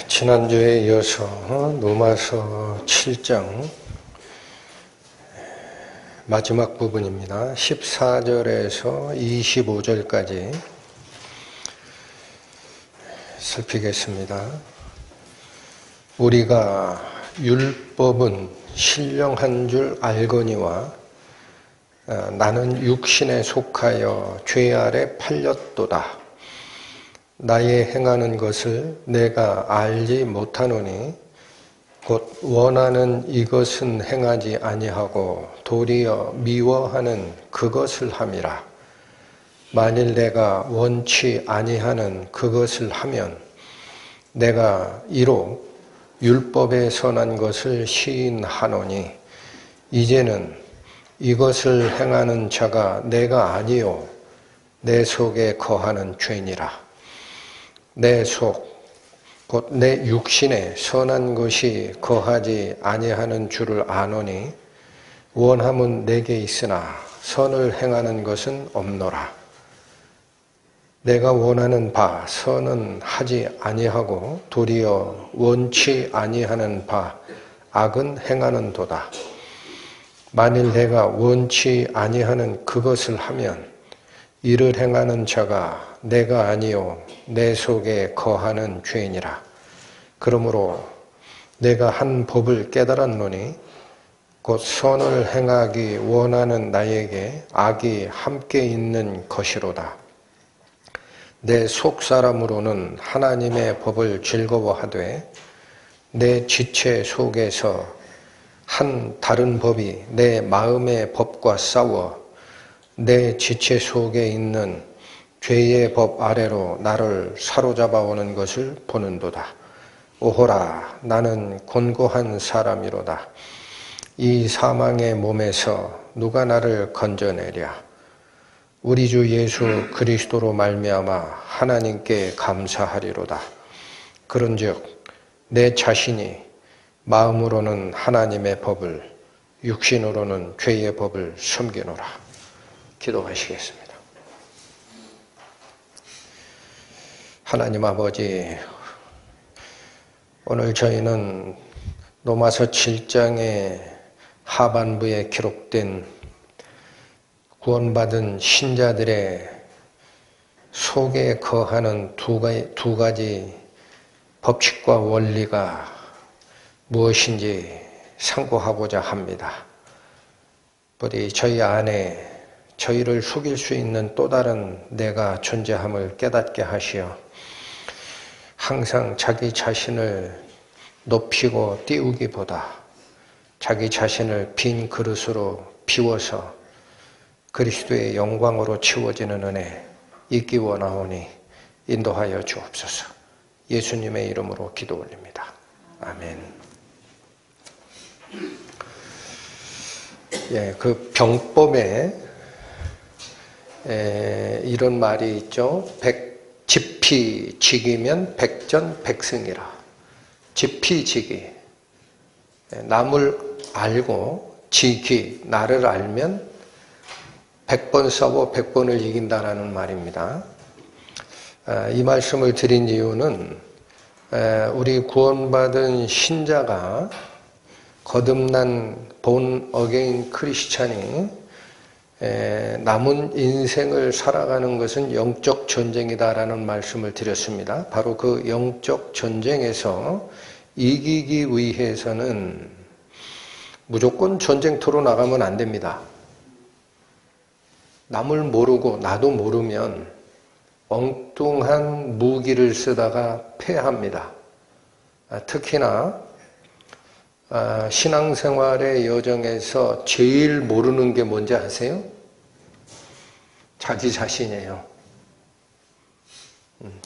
지난주에 이어서 로마서 7장 마지막 부분입니다. 14절에서 25절까지 살피겠습니다. 우리가 율법은 신령한 줄 알거니와 나는 육신에 속하여 죄 아래 팔렸도다. 나의 행하는 것을 내가 알지 못하노니 곧 원하는 이것은 행하지 아니하고 도리어 미워하는 그것을 함이라. 만일 내가 원치 아니하는 그것을 하면 내가 이로 율법에 선한 것을 시인하노니 이제는 이것을 행하는 자가 내가 아니요 내 속에 거하는 죄니라. 내 속 곧 내 육신에 선한 것이 거하지 아니하는 줄을 아노니 원함은 내게 있으나 선을 행하는 것은 없노라. 내가 원하는 바 선은 하지 아니하고 도리어 원치 아니하는 바 악은 행하는도다. 만일 내가 원치 아니하는 그것을 하면 이를 행하는 자가 내가 아니요 내 속에 거하는 죄니라. 그러므로 내가 한 법을 깨달았노니 곧 선을 행하기 원하는 나에게 악이 함께 있는 것이로다. 내 속사람으로는 하나님의 법을 즐거워하되 내 지체 속에서 한 다른 법이 내 마음의 법과 싸워 내 지체 속에 있는 죄의 법 아래로 나를 사로잡아 오는 것을 보는도다. 오호라, 나는 곤고한 사람이로다. 이 사망의 몸에서 누가 나를 건져내랴. 우리 주 예수 그리스도로 말미암아 하나님께 감사하리로다. 그런즉 내 자신이 마음으로는 하나님의 법을, 육신으로는 죄의 법을 섬기노라. 기도하시겠습니다. 하나님 아버지, 오늘 저희는 로마서 7장의 하반부에 기록된 구원받은 신자들의 속에 거하는 두 가지 법칙과 원리가 무엇인지 상고하고자 합니다. 부디 저희 안에 저희를 속일 수 있는 또 다른 내가 존재함을 깨닫게 하시어 항상 자기 자신을 높이고 띄우기보다 자기 자신을 빈 그릇으로 비워서 그리스도의 영광으로 치워지는 은혜 있기 원하오니 인도하여 주옵소서. 예수님의 이름으로 기도 올립니다. 아멘. 그 병법에 이런 말이 있죠. 지피지기면 백전백승이라. 지피지기, 남을 알고 지기, 나를 알면 100번 싸워 100번을 이긴다라는 말입니다. 이 말씀을 드린 이유는 우리 구원받은 신자가 거듭난 본 어게인 크리스찬이 남은 인생을 살아가는 것은 영적 전쟁이다라는 말씀을 드렸습니다. 바로 그 영적 전쟁에서 이기기 위해서는 무조건 전쟁터로 나가면 안 됩니다. 남을 모르고 나도 모르면 엉뚱한 무기를 쓰다가 패합니다. 특히나 신앙생활의 여정에서 제일 모르는 게 뭔지 아세요? 자기 자신이에요.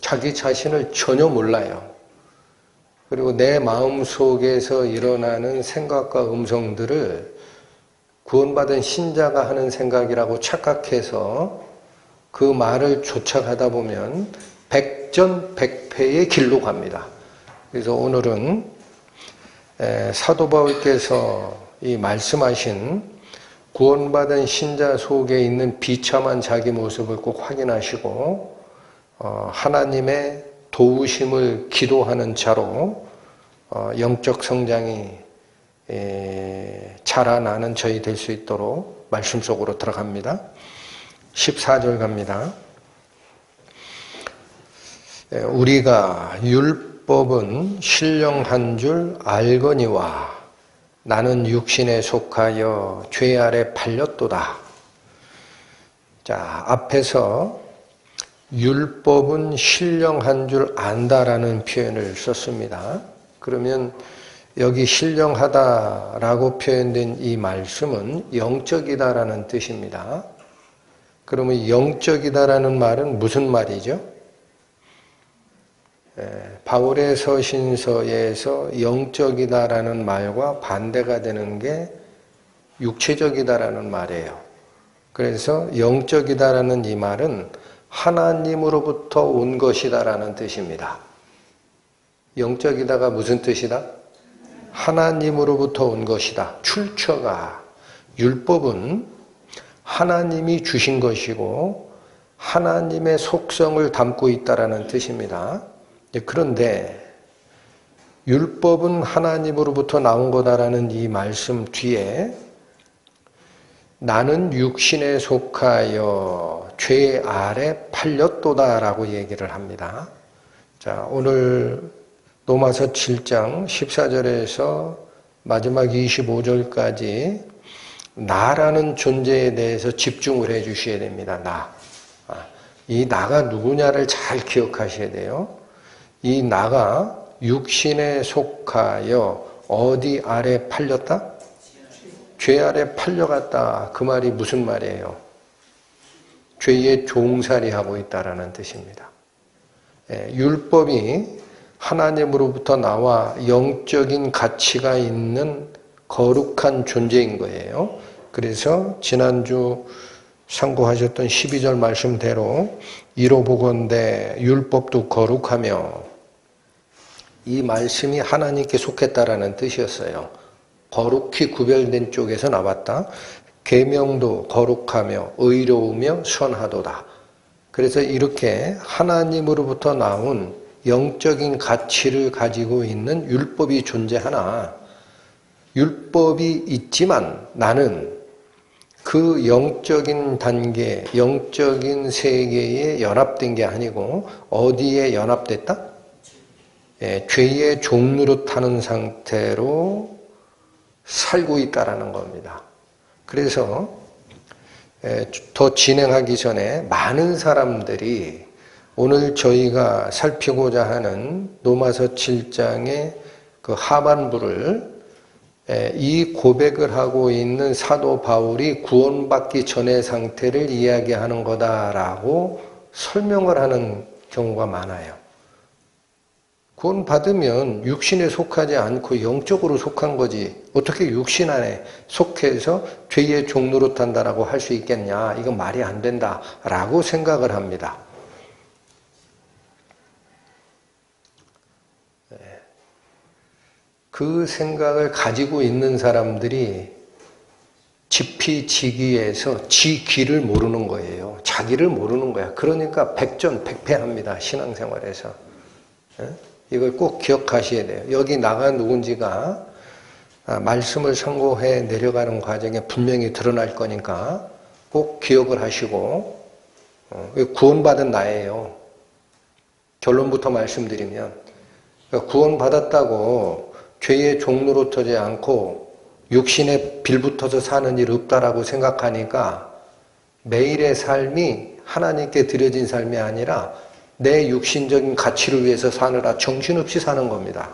자기 자신을 전혀 몰라요. 그리고 내 마음속에서 일어나는 생각과 음성들을 구원받은 신자가 하는 생각이라고 착각해서 그 말을 쫓아가다 보면 백전백패의 길로 갑니다. 그래서 오늘은 사도 바울께서 이 말씀하신 구원받은 신자 속에 있는 비참한 자기 모습을 꼭 확인하시고 하나님의 도우심을 기도하는 자로 영적 성장이 자라나는 저희 될 수 있도록 말씀 속으로 들어갑니다. 14절 갑니다. 우리가 율법은 신령한 줄 알거니와 나는 육신에 속하여 죄 아래 팔렸도다. 자, 앞에서 율법은 신령한 줄 안다라는 표현을 썼습니다. 그러면 여기 신령하다라고 표현된 이 말씀은 영적이다라는 뜻입니다. 그러면 영적이다라는 말은 무슨 말이죠? 바울의 서신서에서 영적이다라는 말과 반대가 되는 게 육체적이다라는 말이에요. 그래서 영적이다라는 이 말은 하나님으로부터 온 것이다라는 뜻입니다. 영적이다가 무슨 뜻이다? 하나님으로부터 온 것이다. 출처가, 율법은 하나님이 주신 것이고 하나님의 속성을 담고 있다라는 뜻입니다. 그런데 율법은 하나님으로부터 나온 거다라는 이 말씀 뒤에 나는 육신에 속하여 죄 아래 팔렸도다라고 얘기를 합니다. 자, 오늘 로마서 7장 14절에서 마지막 25절까지 나라는 존재에 대해서 집중을 해 주셔야 됩니다. 나. 이 나가 누구냐를 잘 기억하셔야 돼요. 이 나가 육신에 속하여 어디 아래 팔렸다? 죄 아래 팔려갔다. 그 말이 무슨 말이에요? 죄의 종살이 하고 있다라는 뜻입니다. 율법이 하나님으로부터 나와 영적인 가치가 있는 거룩한 존재인 거예요. 그래서 지난주 상고하셨던 12절 말씀대로 이로 보건대 율법도 거룩하며 이 말씀이 하나님께 속했다라는 뜻이었어요. 거룩히 구별된 쪽에서 나왔다. 계명도 거룩하며 의로우며 선하도다. 그래서 이렇게 하나님으로부터 나온 영적인 가치를 가지고 있는 율법이 존재하나 율법이 있지만 나는 그 영적인 단계, 영적인 세계에 연합된 게 아니고 어디에 연합됐다? 죄의 종로로 타는 상태로 살고 있다라는 겁니다. 그래서 더 진행하기 전에 많은 사람들이 오늘 저희가 살피고자 하는 로마서 7장의 그 하반부를 이 고백을 하고 있는 사도 바울이 구원받기 전의 상태를 이야기하는 거다라고 설명을 하는 경우가 많아요. 구원받으면 육신에 속하지 않고 영적으로 속한 거지 어떻게 육신 안에 속해서 죄의 종로로 탄다라고 할 수 있겠냐. 이건 말이 안 된다라고 생각을 합니다. 그 생각을 가지고 있는 사람들이 지피지기에서 지 귀를 모르는 거예요. 자기를 모르는 거야. 그러니까 백전백패합니다. 신앙생활에서. 이걸 꼭 기억하셔야 돼요. 여기 나가 누군지가 말씀을 상고해 내려가는 과정에 분명히 드러날 거니까 꼭 기억을 하시고 구원받은 나예요. 결론부터 말씀드리면 구원받았다고 죄의 종로로 터지 않고 육신에 빌붙어서 사는 일 없다라고 생각하니까 매일의 삶이 하나님께 드려진 삶이 아니라 내 육신적인 가치를 위해서 사느라 정신없이 사는 겁니다.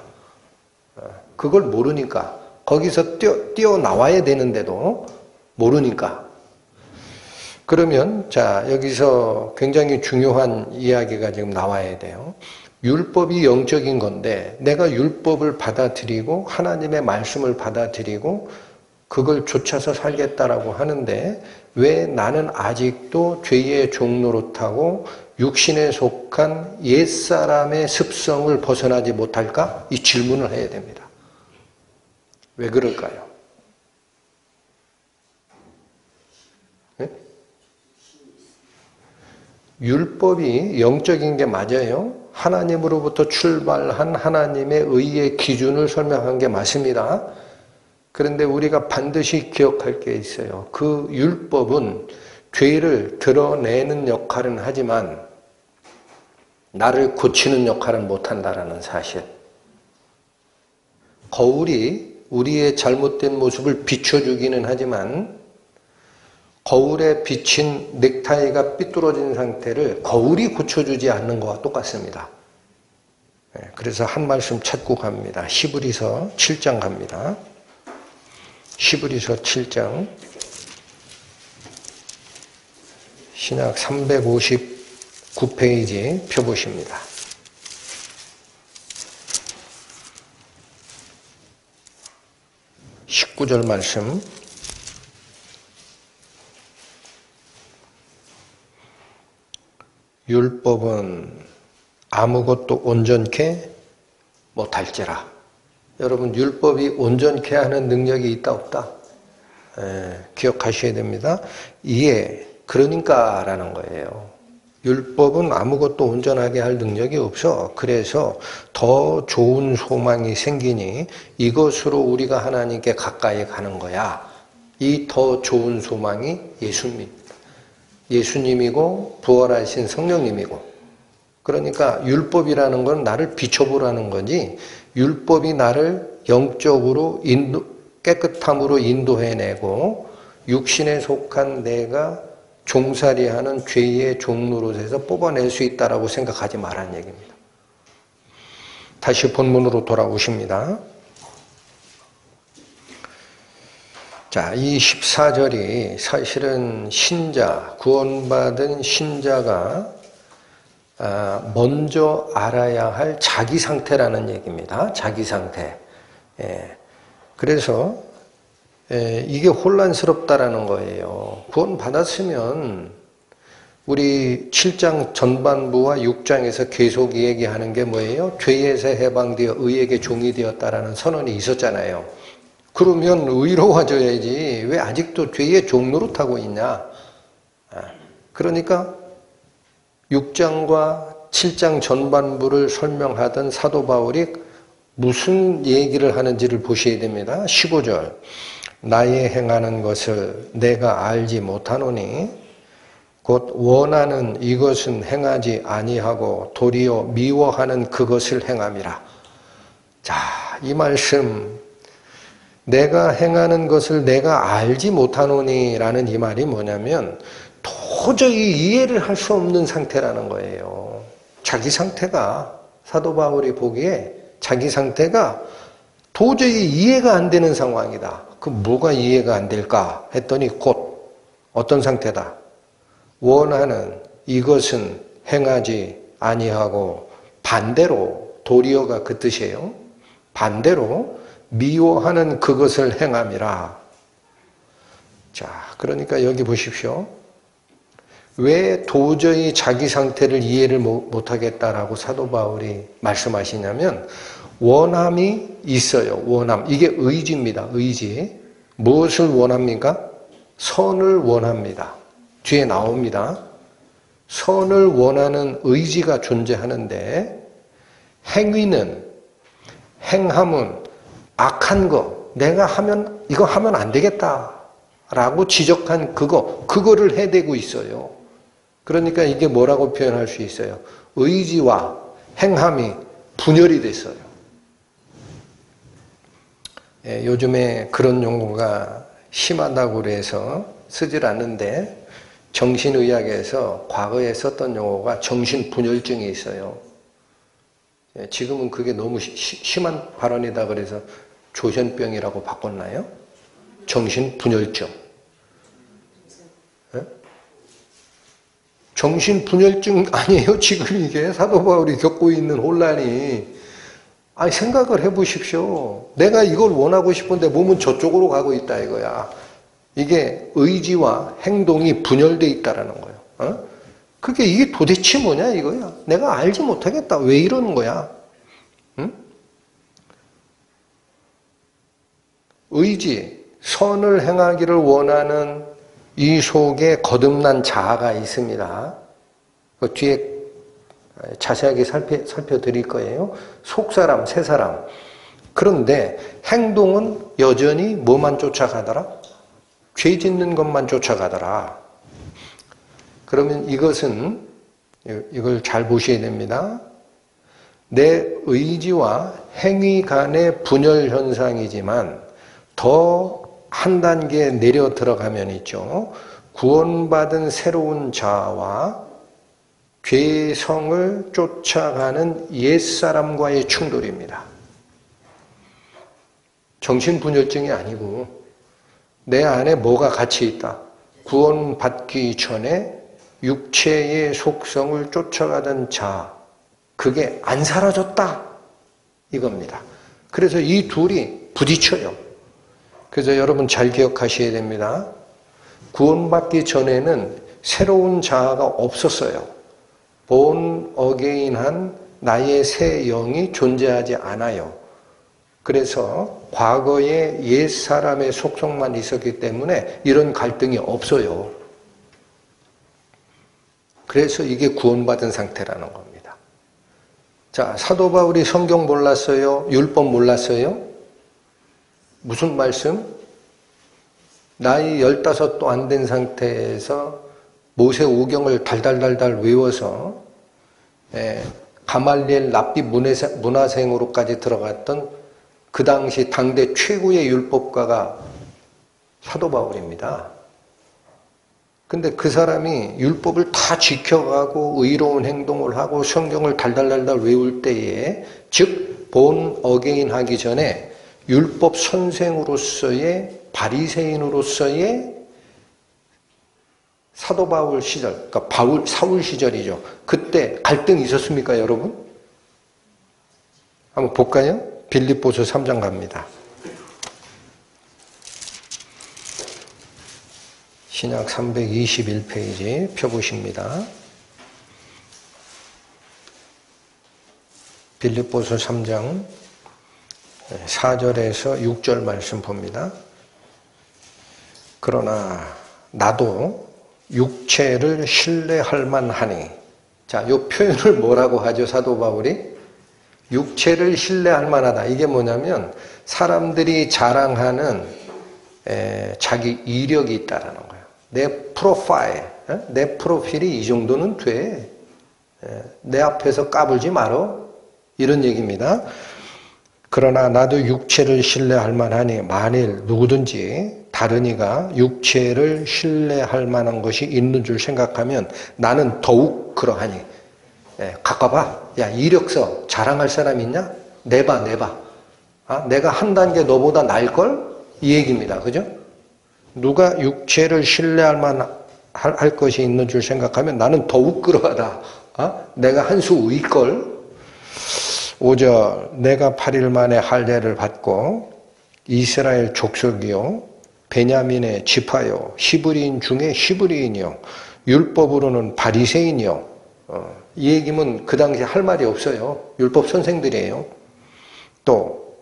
그걸 모르니까 거기서 뛰어나와야 되는데도 모르니까. 그러면 자 여기서 굉장히 중요한 이야기가 지금 나와야 돼요. 율법이 영적인 건데 내가 율법을 받아들이고 하나님의 말씀을 받아들이고 그걸 좇아서 살겠다라고 하는데 왜 나는 아직도 죄의 종로로 타고 육신에 속한 옛사람의 습성을 벗어나지 못할까? 이 질문을 해야 됩니다. 왜 그럴까요? 율법이 영적인 게 맞아요. 하나님으로부터 출발한 하나님의 의의 기준을 설명한 게 맞습니다. 그런데 우리가 반드시 기억할 게 있어요. 그 율법은 죄를 드러내는 역할은 하지만 나를 고치는 역할은 못한다라는 사실. 거울이 우리의 잘못된 모습을 비춰주기는 하지만 거울에 비친 넥타이가 삐뚤어진 상태를 거울이 고쳐주지 않는 것과 똑같습니다. 그래서 한 말씀 찾고 갑니다. 히브리서 7장 갑니다. 히브리서 7장 신약 359페이지 펴보십니다. (19절) 말씀. 율법은 아무것도 온전케 못할지라. 여러분, 율법이 온전케 하는 능력이 있다 없다? 기억하셔야 됩니다. 이에 그러니까 라는 거예요. 율법은 아무것도 온전하게 할 능력이 없어. 그래서 더 좋은 소망이 생기니 이것으로 우리가 하나님께 가까이 가는 거야. 이 더 좋은 소망이 예수입니다. 예수님이고 부활하신 성령님이고. 그러니까 율법이라는 건 나를 비춰보라는 거지, 율법이 나를 영적으로 깨끗함으로 인도해내고 육신에 속한 내가 종살이하는 죄의 종노릇에서 뽑아낼 수 있다라고 생각하지 말라는 얘기입니다. 다시 본문으로 돌아오십니다. 자, 이 14절이 사실은 신자, 구원받은 신자가 먼저 알아야 할 자기 상태라는 얘기입니다. 자기 상태. 그래서 이게 혼란스럽다라는 거예요. 구원 받았으면 우리 7장 전반부와 6장에서 계속 얘기하는 게 뭐예요? 죄에서 해방되어 의에게 종이 되었다라는 선언이 있었잖아요. 그러면 의로워져야지 왜 아직도 죄의 종노릇하고 있냐? 그러니까 6장과 7장 전반부를 설명하던 사도 바울이 무슨 얘기를 하는지를 보셔야 됩니다. 15절. 나의 행하는 것을 내가 알지 못하노니 곧 원하는 이것은 행하지 아니하고 도리어 미워하는 그것을 행함이라. 자, 이 말씀, 내가 행하는 것을 내가 알지 못하노니 라는 이 말이 뭐냐면 도저히 이해를 할 수 없는 상태라는 거예요. 자기 상태가, 사도 바울이 보기에 자기 상태가 도저히 이해가 안 되는 상황이다. 그 뭐가 이해가 안 될까 했더니 곧 어떤 상태다. 원하는 이것은 행하지 아니하고 반대로, 도리어가 그 뜻이에요. 반대로 미워하는 그것을 행함이라. 자, 그러니까 여기 보십시오. 왜 도저히 자기 상태를 이해를 못하겠다라고 사도 바울이 말씀하시냐면 원함이 있어요. 원함. 이게 의지입니다. 의지. 무엇을 원합니까? 선을 원합니다. 뒤에 나옵니다. 선을 원하는 의지가 존재하는데 행위는, 행함은 악한 거, 내가 하면 이거 하면 안 되겠다라고 지적한 그거를 해대고 있어요. 그러니까 이게 뭐라고 표현할 수 있어요? 의지와 행함이 분열이 됐어요. 요즘에 그런 용어가 심하다고 그래서 쓰질 않는데 정신의학에서 과거에 썼던 용어가 정신분열증이 있어요. 지금은 그게 너무 심한 발언이다 그래서 조현병이라고 바꿨나요? 정신분열증. 정신분열증 아니에요? 지금 이게 사도 바울이 겪고 있는 혼란이. 아니, 생각을 해보십시오. 내가 이걸 원하고 싶은데 몸은 저쪽으로 가고 있다 이거야. 이게 의지와 행동이 분열되어 있다라는 거예요. 이게 도대체 뭐냐 이거야. 내가 알지 못하겠다. 왜 이러는 거야? 응? 의지, 선을 행하기를 원하는 이 속에 거듭난 자아가 있습니다. 그 뒤에 자세하게 살펴드릴 거예요. 속사람, 새사람. 그런데 행동은 여전히 뭐만 쫓아가더라? 죄 짓는 것만 쫓아가더라. 그러면 이것은, 이걸 잘 보셔야 됩니다. 내 의지와 행위 간의 분열 현상이지만 더 한 단계 내려 들어가면 있죠. 구원받은 새로운 자아와 죄성을 쫓아가는 옛사람과의 충돌입니다. 정신분열증이 아니고 내 안에 뭐가 같이 있다. 구원받기 전에 육체의 속성을 쫓아가던 자, 그게 안 사라졌다 이겁니다. 그래서 이 둘이 부딪혀요. 그래서 여러분 잘 기억하셔야 됩니다. 구원받기 전에는 새로운 자아가 없었어요. 본 어게인한 나의 새 영이 존재하지 않아요. 그래서 과거의 옛사람의 속성만 있었기 때문에 이런 갈등이 없어요. 그래서 이게 구원받은 상태라는 겁니다. 자, 사도 바울이 성경 몰랐어요? 율법 몰랐어요? 무슨 말씀? 나이 15도 안 된 상태에서 모세 오경을 달달달달 외워서 가말리엘 랍비 문화생으로까지 들어갔던 그 당시 당대 최고의 율법가가 사도 바울입니다. 근데 그 사람이 율법을 다 지켜가고 의로운 행동을 하고 성경을 달달달달 외울 때에, 즉 본 어게인 하기 전에 율법 선생으로서의 바리새인으로서의 사도 바울 시절, 그러니까 사울 시절이죠. 그때 갈등이 있었습니까, 여러분? 한번 볼까요? 빌립보서 3장 갑니다. 신약 321페이지 펴보십니다. 빌립보서 3장 4절에서 6절 말씀 봅니다. 그러나 나도 육체를 신뢰할 만하니. 자, 이 표현을 뭐라고 하죠, 사도 바울이? 육체를 신뢰할 만하다. 이게 뭐냐면 사람들이 자랑하는 자기 이력이 있다라는 거예요. 내 프로파일, 내 프로필이 이 정도는 돼. 내 앞에서 까불지 말어. 이런 얘기입니다. 그러나 나도 육체를 신뢰할 만하니 만일 누구든지 다른 이가 육체를 신뢰할 만한 것이 있는 줄 생각하면 나는 더욱 그러하니. 가까봐. 야, 이력서 자랑할 사람 있냐? 내봐. 내가 한 단계 너보다 나을걸? 이 얘기입니다. 그죠? 누가 육체를 신뢰할 만할 것이 있는 줄 생각하면 나는 더욱 그러하다. 내가 한 수 위걸? 5절, 내가 8일 만에 할례를 받고 이스라엘 족속이요 베냐민의 지파요 히브리인 중에 히브리인이요 율법으로는 바리새인이요. 이 얘기면 그 당시에 할 말이 없어요. 율법 선생들이에요. 또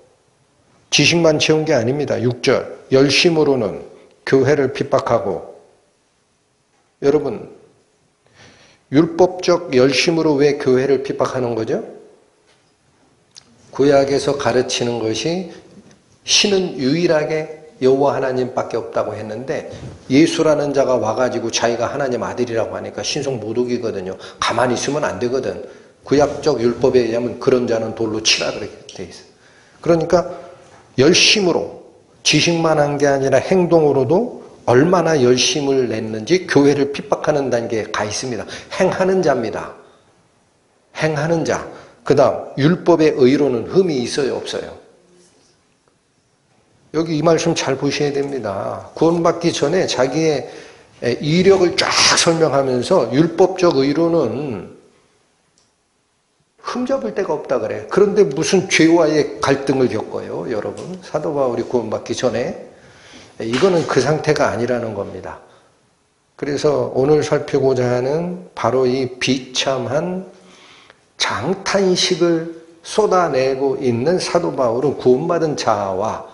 지식만 채운 게 아닙니다. 6절, 열심으로는 교회를 핍박하고. 여러분, 율법적 열심으로 왜 교회를 핍박하는 거죠? 구약에서 가르치는 것이 신은 유일하게 여호와 하나님밖에 없다고 했는데 예수라는 자가 와가지고 자기가 하나님 아들이라고 하니까 신성 모독이거든요. 가만히 있으면 안 되거든. 구약적 율법에 의하면 그런 자는 돌로 치라 그렇게 돼 있어요. 그러니까 열심으로, 지식만 한 게 아니라 행동으로도 얼마나 열심을 냈는지 교회를 핍박하는 단계에 가 있습니다. 행하는 자입니다. 행하는 자. 그 다음 율법의 의로는 흠이 있어요, 없어요? 여기 이 말씀 잘 보셔야 됩니다. 구원받기 전에 자기의 이력을 쫙 설명하면서 율법적 의로는 흠잡을 데가 없다 그래. 그런데 무슨 죄와의 갈등을 겪어요, 여러분? 사도 바울이 구원받기 전에. 이거는 그 상태가 아니라는 겁니다. 그래서 오늘 살피고자 하는 바로 이 비참한 장탄식을 쏟아내고 있는 사도 바울은 구원받은 자아와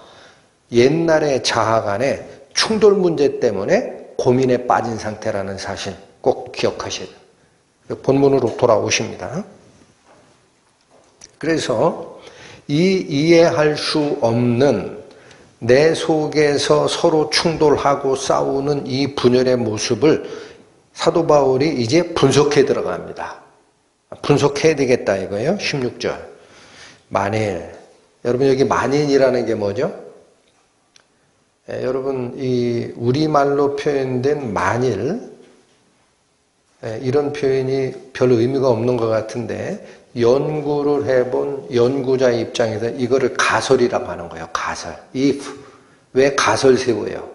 옛날의 자아 간의 충돌 문제 때문에 고민에 빠진 상태라는 사실 꼭 기억하셔야 돼요. 본문으로 돌아오십니다. 그래서 이 이해할 수 없는 내 속에서 서로 충돌하고 싸우는 이 분열의 모습을 사도 바울이 이제 분석해 들어갑니다. 분석해야 되겠다 이거예요. 16절. 만일. 여러분 여기 만일이라는 게 뭐죠? 여러분 이 우리말로 표현된 만일 이런 표현이 별 의미가 없는 것 같은데 연구를 해본 연구자 입장에서 이거를 가설이라고 하는 거예요. 가설. if. 왜 가설 세워요?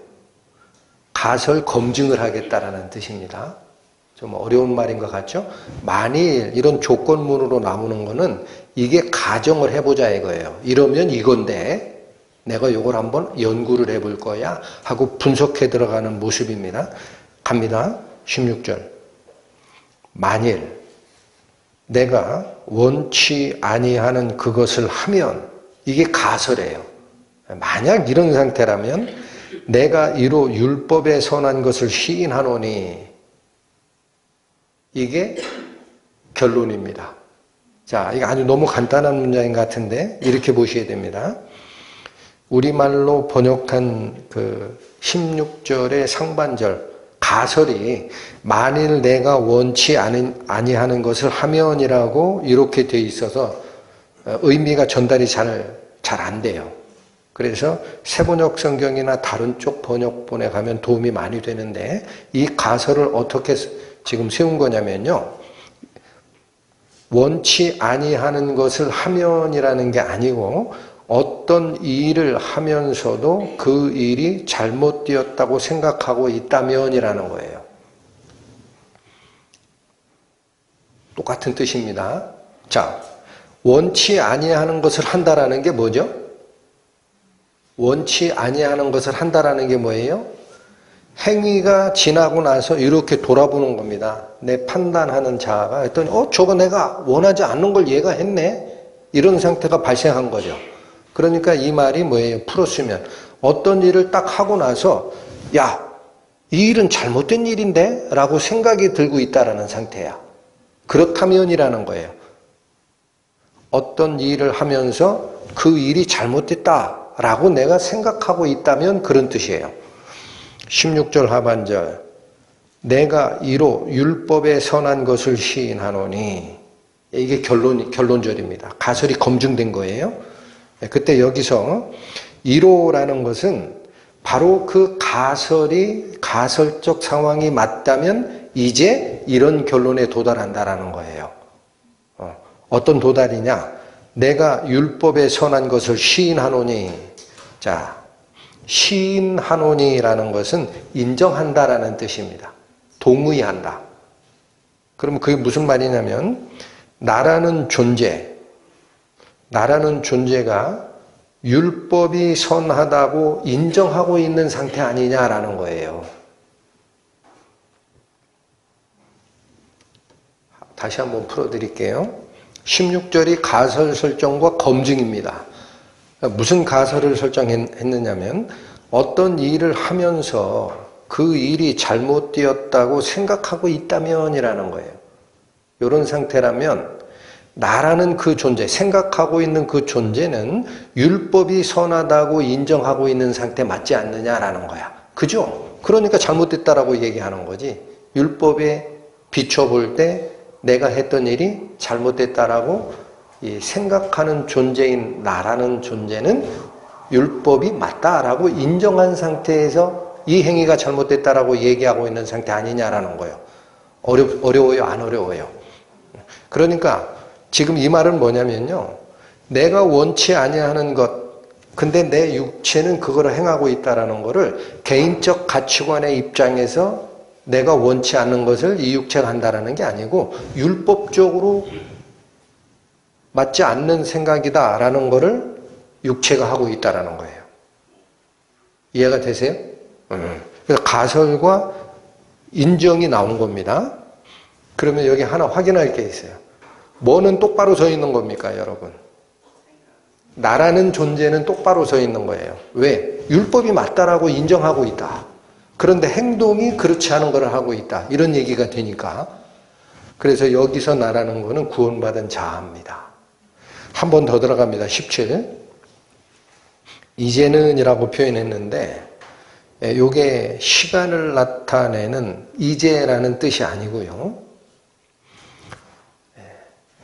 가설 검증을 하겠다라는 뜻입니다. 좀 어려운 말인 것 같죠? 만일 이런 조건문으로 나오는 거는 이게 가정을 해보자 이거예요. 이러면 이건데 내가 이걸 한번 연구를 해볼 거야 하고 분석해 들어가는 모습입니다. 갑니다. 16절. 만일 내가 원치 아니하는 그것을 하면 이게 가설이에요. 만약 이런 상태라면 내가 이로 율법에 선한 것을 시인하노니 이게 결론입니다. 자, 이게 아주 너무 간단한 문장인 것 같은데 이렇게 보셔야 됩니다. 우리말로 번역한 그 16절의 상반절 가설이 만일 내가 원치 아니하는 것을 하면이라고 이렇게 돼 있어서 의미가 전달이 잘 안 돼요. 그래서 새번역 성경이나 다른 쪽 번역본에 가면 도움이 많이 되는데 이 가설을 어떻게 지금 세운 거냐면요. 원치 아니하는 것을 하면이라는 게 아니고 어떤 일을 하면서도 그 일이 잘못되었다고 생각하고 있다면이라는 거예요. 똑같은 뜻입니다. 자, 원치 아니하는 것을 한다라는 게 뭐죠? 원치 아니하는 것을 한다라는 게 뭐예요? 행위가 지나고 나서 이렇게 돌아보는 겁니다. 내 판단하는 자아가 했더니 저거 내가 원하지 않는 걸 얘가 했네? 이런 상태가 발생한 거죠. 그러니까 이 말이 뭐예요? 풀었으면 어떤 일을 딱 하고 나서 야, 이 일은 잘못된 일인데? 라고 생각이 들고 있다라는 상태야. 그렇다면이라는 거예요. 어떤 일을 하면서 그 일이 잘못됐다라고 내가 생각하고 있다면 그런 뜻이에요. 16절 하반절 내가 이로 율법에 선한 것을 시인하노니 이게 결론절입니다. 가설이 검증된 거예요. 그때 여기서 이로라는 것은 바로 그 가설이 가설적 상황이 맞다면 이제 이런 결론에 도달한다라는 거예요. 어떤 도달이냐? 내가 율법에 선한 것을 시인하노니. 자, 시인하노니라는 것은 인정한다라는 뜻입니다. 동의한다. 그러면 그게 무슨 말이냐면 나라는 존재가 율법이 선하다고 인정하고 있는 상태 아니냐라는 거예요. 다시 한번 풀어드릴게요. 16절이 가설 설정과 검증입니다. 무슨 가설을 설정했느냐면 어떤 일을 하면서 그 일이 잘못되었다고 생각하고 있다면이라는 거예요. 이런 상태라면 나라는 그 존재, 생각하고 있는 그 존재는 율법이 선하다고 인정하고 있는 상태 맞지 않느냐라는 거야. 그죠? 그러니까 잘못됐다라고 얘기하는 거지. 율법에 비춰볼 때 내가 했던 일이 잘못됐다라고 생각하는 존재인 나라는 존재는 율법이 맞다라고 인정한 상태에서 이 행위가 잘못됐다라고 얘기하고 있는 상태 아니냐라는 거예요. 어려워요? 안 어려워요? 그러니까 지금 이 말은 뭐냐면요. 내가 원치 아니하는 것, 근데 내 육체는 그거를 행하고 있다라는 거를 개인적 가치관의 입장에서 내가 원치 않는 것을 이 육체가 한다라는 게 아니고 율법적으로 맞지 않는 생각이다라는 거를 육체가 하고 있다라는 거예요. 이해가 되세요? 그래서 가설과 인정이 나온 겁니다. 그러면 여기 하나 확인할 게 있어요. 뭐는 똑바로 서 있는 겁니까, 여러분? 나라는 존재는 똑바로 서 있는 거예요. 왜? 율법이 맞다라고 인정하고 있다. 그런데 행동이 그렇지 않은 걸 하고 있다. 이런 얘기가 되니까. 그래서 여기서 나라는 거는 구원받은 자아입니다. 한 번 더 들어갑니다. 17. 이제는 이라고 표현했는데 요게 시간을 나타내는 이제라는 뜻이 아니고요.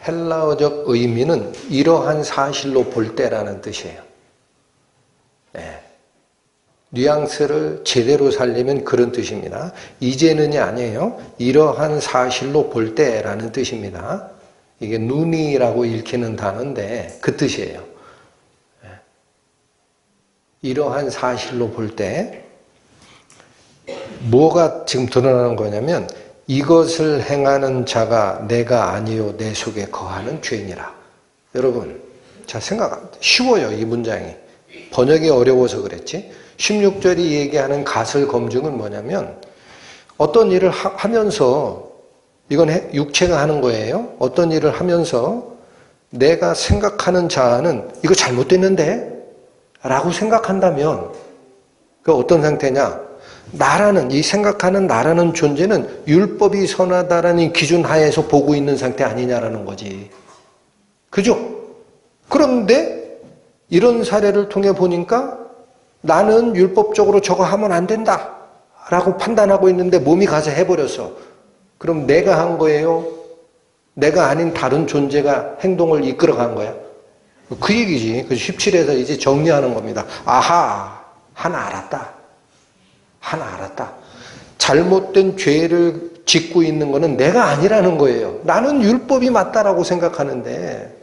헬라어적 의미는 이러한 사실로 볼 때라는 뜻이에요. 뉘앙스를 제대로 살리면 그런 뜻입니다. 이제는이 아니에요. 이러한 사실로 볼 때라는 뜻입니다. 이게 눈이라고 읽히는 단어인데 그 뜻이에요. 이러한 사실로 볼 때 뭐가 지금 드러나는 거냐면 이것을 행하는 자가 내가 아니요 내 속에 거하는 죄인이라. 여러분 자 쉬워요. 이 문장이. 번역이 어려워서 그랬지. 16절이 얘기하는 가설 검증은 뭐냐면 어떤 일을 하면서 이건 육체가 하는 거예요. 어떤 일을 하면서 내가 생각하는 자아는 이거 잘못됐는데? 라고 생각한다면 그 어떤 상태냐? 나라는 이 생각하는 나라는 존재는 율법이 선하다라는 기준 하에서 보고 있는 상태 아니냐라는 거지. 그죠? 그런데 이런 사례를 통해 보니까 나는 율법적으로 저거 하면 안 된다 라고 판단하고 있는데 몸이 가서 해버렸어. 그럼 내가 한 거예요? 내가 아닌 다른 존재가 행동을 이끌어간 거야? 그 얘기지. 그 17에서 이제 정리하는 겁니다. 아하, 하나 알았다. 하나 알았다. 잘못된 죄를 짓고 있는 거는 내가 아니라는 거예요. 나는 율법이 맞다라고 생각하는데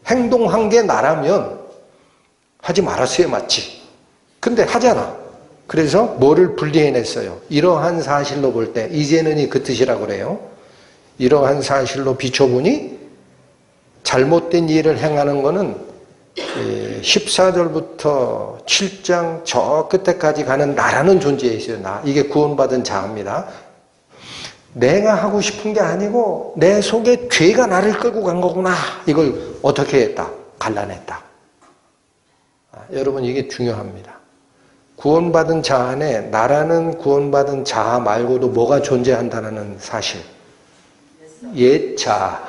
행동한 게 나라면 하지 말았어야 맞지. 근데 하잖아. 그래서 뭐를 분리해냈어요. 이러한 사실로 볼 때 이제는이 그 뜻이라고 그래요. 이러한 사실로 비춰보니 잘못된 일을 행하는 거는 14절부터 7장 저 끝에까지 가는 나라는 존재에 있어요. 나. 이게 구원받은 자입니다. 내가 하고 싶은 게 아니고 내 속에 죄가 나를 끌고 간 거구나. 이걸 어떻게 했다? 갈라냈다. 여러분 이게 중요합니다. 구원받은 자 안에 나라는 구원받은 자 말고도 뭐가 존재한다는 사실. 옛자.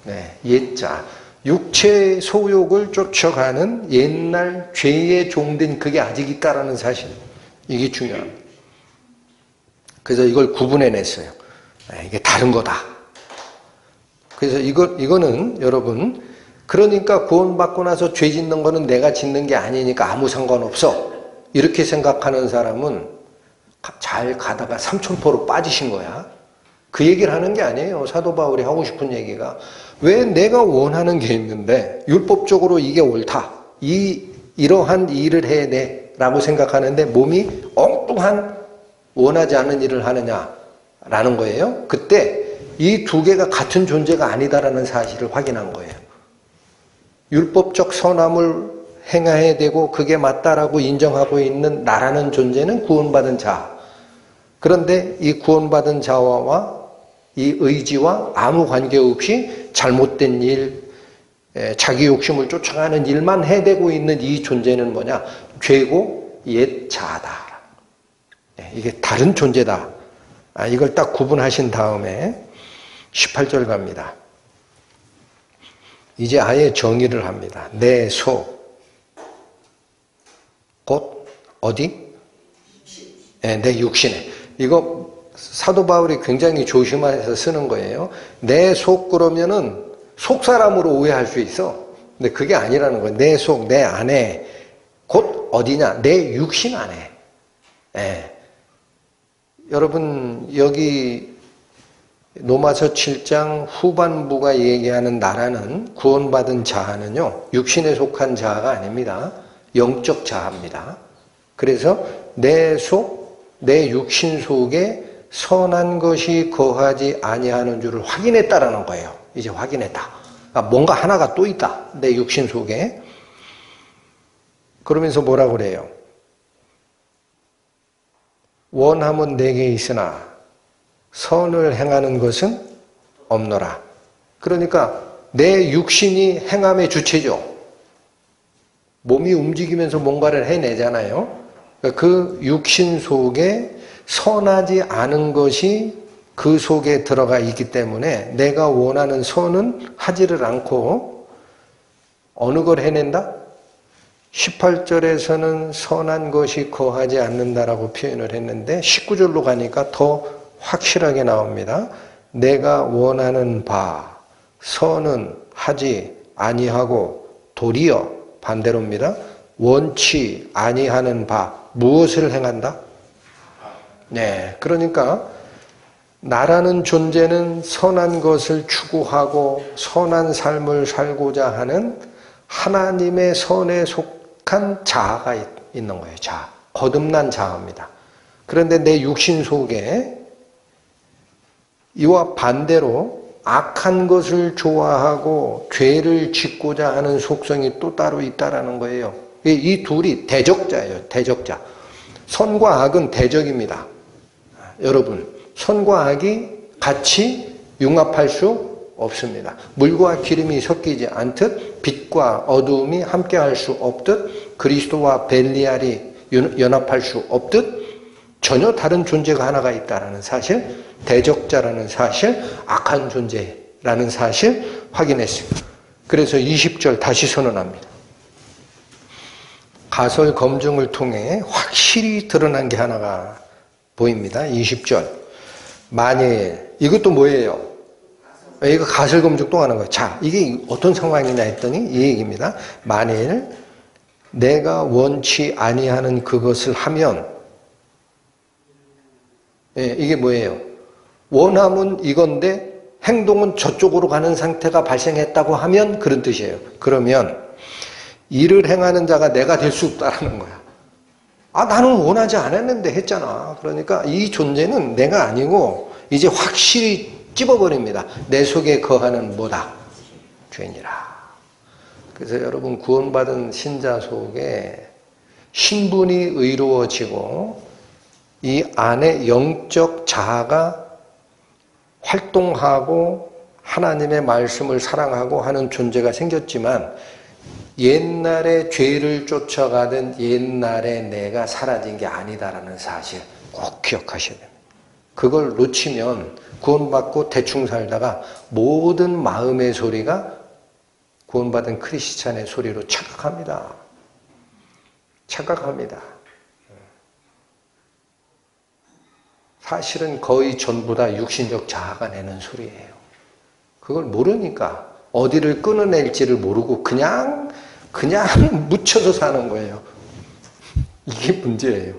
네, 옛자. 육체의 소욕을 쫓아가는 옛날 죄의 종된 그게 아직 있다라는 사실. 이게 중요합니다. 그래서 이걸 구분해냈어요. 이게 다른 거다. 그래서 이거는 여러분, 그러니까 구원받고 나서 죄 짓는 거는 내가 짓는 게 아니니까 아무 상관없어. 이렇게 생각하는 사람은 잘 가다가 삼천포로 빠지신 거야. 그 얘기를 하는 게 아니에요. 사도 바울이 하고 싶은 얘기가. 왜 내가 원하는 게 있는데 율법적으로 이게 옳다. 이러한 일을 해야 돼. 라고 생각하는데 몸이 엉뚱한 원하지 않은 일을 하느냐라는 거예요. 그때 이 두 개가 같은 존재가 아니다라는 사실을 확인한 거예요. 율법적 선함을 행해야 되고 그게 맞다라고 인정하고 있는 나라는 존재는 구원받은 자. 그런데 이 구원받은 자와 이 의지와 아무 관계없이 잘못된 일, 자기 욕심을 쫓아가는 일만 해대고 있는 이 존재는 뭐냐? 죄고 옛 자다. 이게 다른 존재다. 이걸 딱 구분하신 다음에 18절 갑니다. 이제 아예 정의를 합니다. 내 속, 곧 어디? 내 육신에. 이거 사도 바울이 굉장히 조심해서 쓰는 거예요. 내 속 그러면은 속 사람으로 오해할 수 있어. 근데 그게 아니라는 거예요. 내 속, 내 안에. 곧 어디냐? 내 육신 안에. 여러분 여기 로마서 7장 후반부가 얘기하는 나라는 구원받은 자아는요. 육신에 속한 자아가 아닙니다. 영적 자아입니다. 그래서 내 속, 내 육신 속에 선한 것이 거하지 아니하는 줄을 확인했다라는 거예요. 이제 확인했다. 그러니까 뭔가 하나가 또 있다. 내 육신 속에. 그러면서 뭐라고 그래요? 원함은 내게 있으나 선을 행하는 것은 없노라. 그러니까 내 육신이 행함의 주체죠. 몸이 움직이면서 뭔가를 해내잖아요. 그 육신 속에 선하지 않은 것이 그 속에 들어가 있기 때문에 내가 원하는 선은 하지를 않고 어느 걸 해낸다? 18절에서는 선한 것이 거하지 않는다라고 표현을 했는데 19절로 가니까 더 확실하게 나옵니다. 내가 원하는 바 선은 하지 아니하고 도리어 반대로입니다. 원치 아니하는 바 무엇을 행한다? 네, 그러니까 나라는 존재는 선한 것을 추구하고 선한 삶을 살고자 하는 하나님의 선에 속한 자아가 있는 거예요. 자아. 거듭난 자아입니다. 그런데 내 육신 속에 이와 반대로 악한 것을 좋아하고 죄를 짓고자 하는 속성이 또 따로 있다라는 거예요. 이 둘이 대적자예요. 대적자. 선과 악은 대적입니다. 여러분, 선과 악이 같이 융합할 수 없습니다. 물과 기름이 섞이지 않듯 빛과 어두움이 함께할 수 없듯 그리스도와 벨리알이 연합할 수 없듯 전혀 다른 존재가 하나가 있다는 사실, 대적자라는 사실, 악한 존재라는 사실 확인했습니다. 그래서 20절 다시 선언합니다. 가설 검증을 통해 확실히 드러난 게 하나가 보입니다. 20절. 만일, 이것도 뭐예요? 이거 가설 검증 또 하는 거예요. 자, 이게 어떤 상황이냐 했더니 이 얘기입니다. 만일 내가 원치 아니하는 그것을 하면, 이게 뭐예요? 원함은 이건데 행동은 저쪽으로 가는 상태가 발생했다고 하면 그런 뜻이에요. 그러면 일을 행하는 자가 내가 될 수 없다라는 거야. 나는 원하지 않았는데 했잖아. 그러니까 이 존재는 내가 아니고 이제 확실히 찝어버립니다. 내 속에 거하는 뭐다? 죄니라. 그래서 여러분 구원받은 신자 속에 신분이 의로워지고 이 안에 영적 자아가 활동하고 하나님의 말씀을 사랑하고 하는 존재가 생겼지만 옛날에 죄를 쫓아가던 옛날에 내가 사라진 게 아니다라는 사실 꼭 기억하셔야 됩니다. 그걸 놓치면 구원받고 대충 살다가 모든 마음의 소리가 구원받은 크리스찬의 소리로 착각합니다. 착각합니다. 사실은 거의 전부 다 육신적 자아가 내는 소리예요. 그걸 모르니까 어디를 끊어낼지를 모르고 그냥 묻혀서 사는 거예요. 이게 문제예요.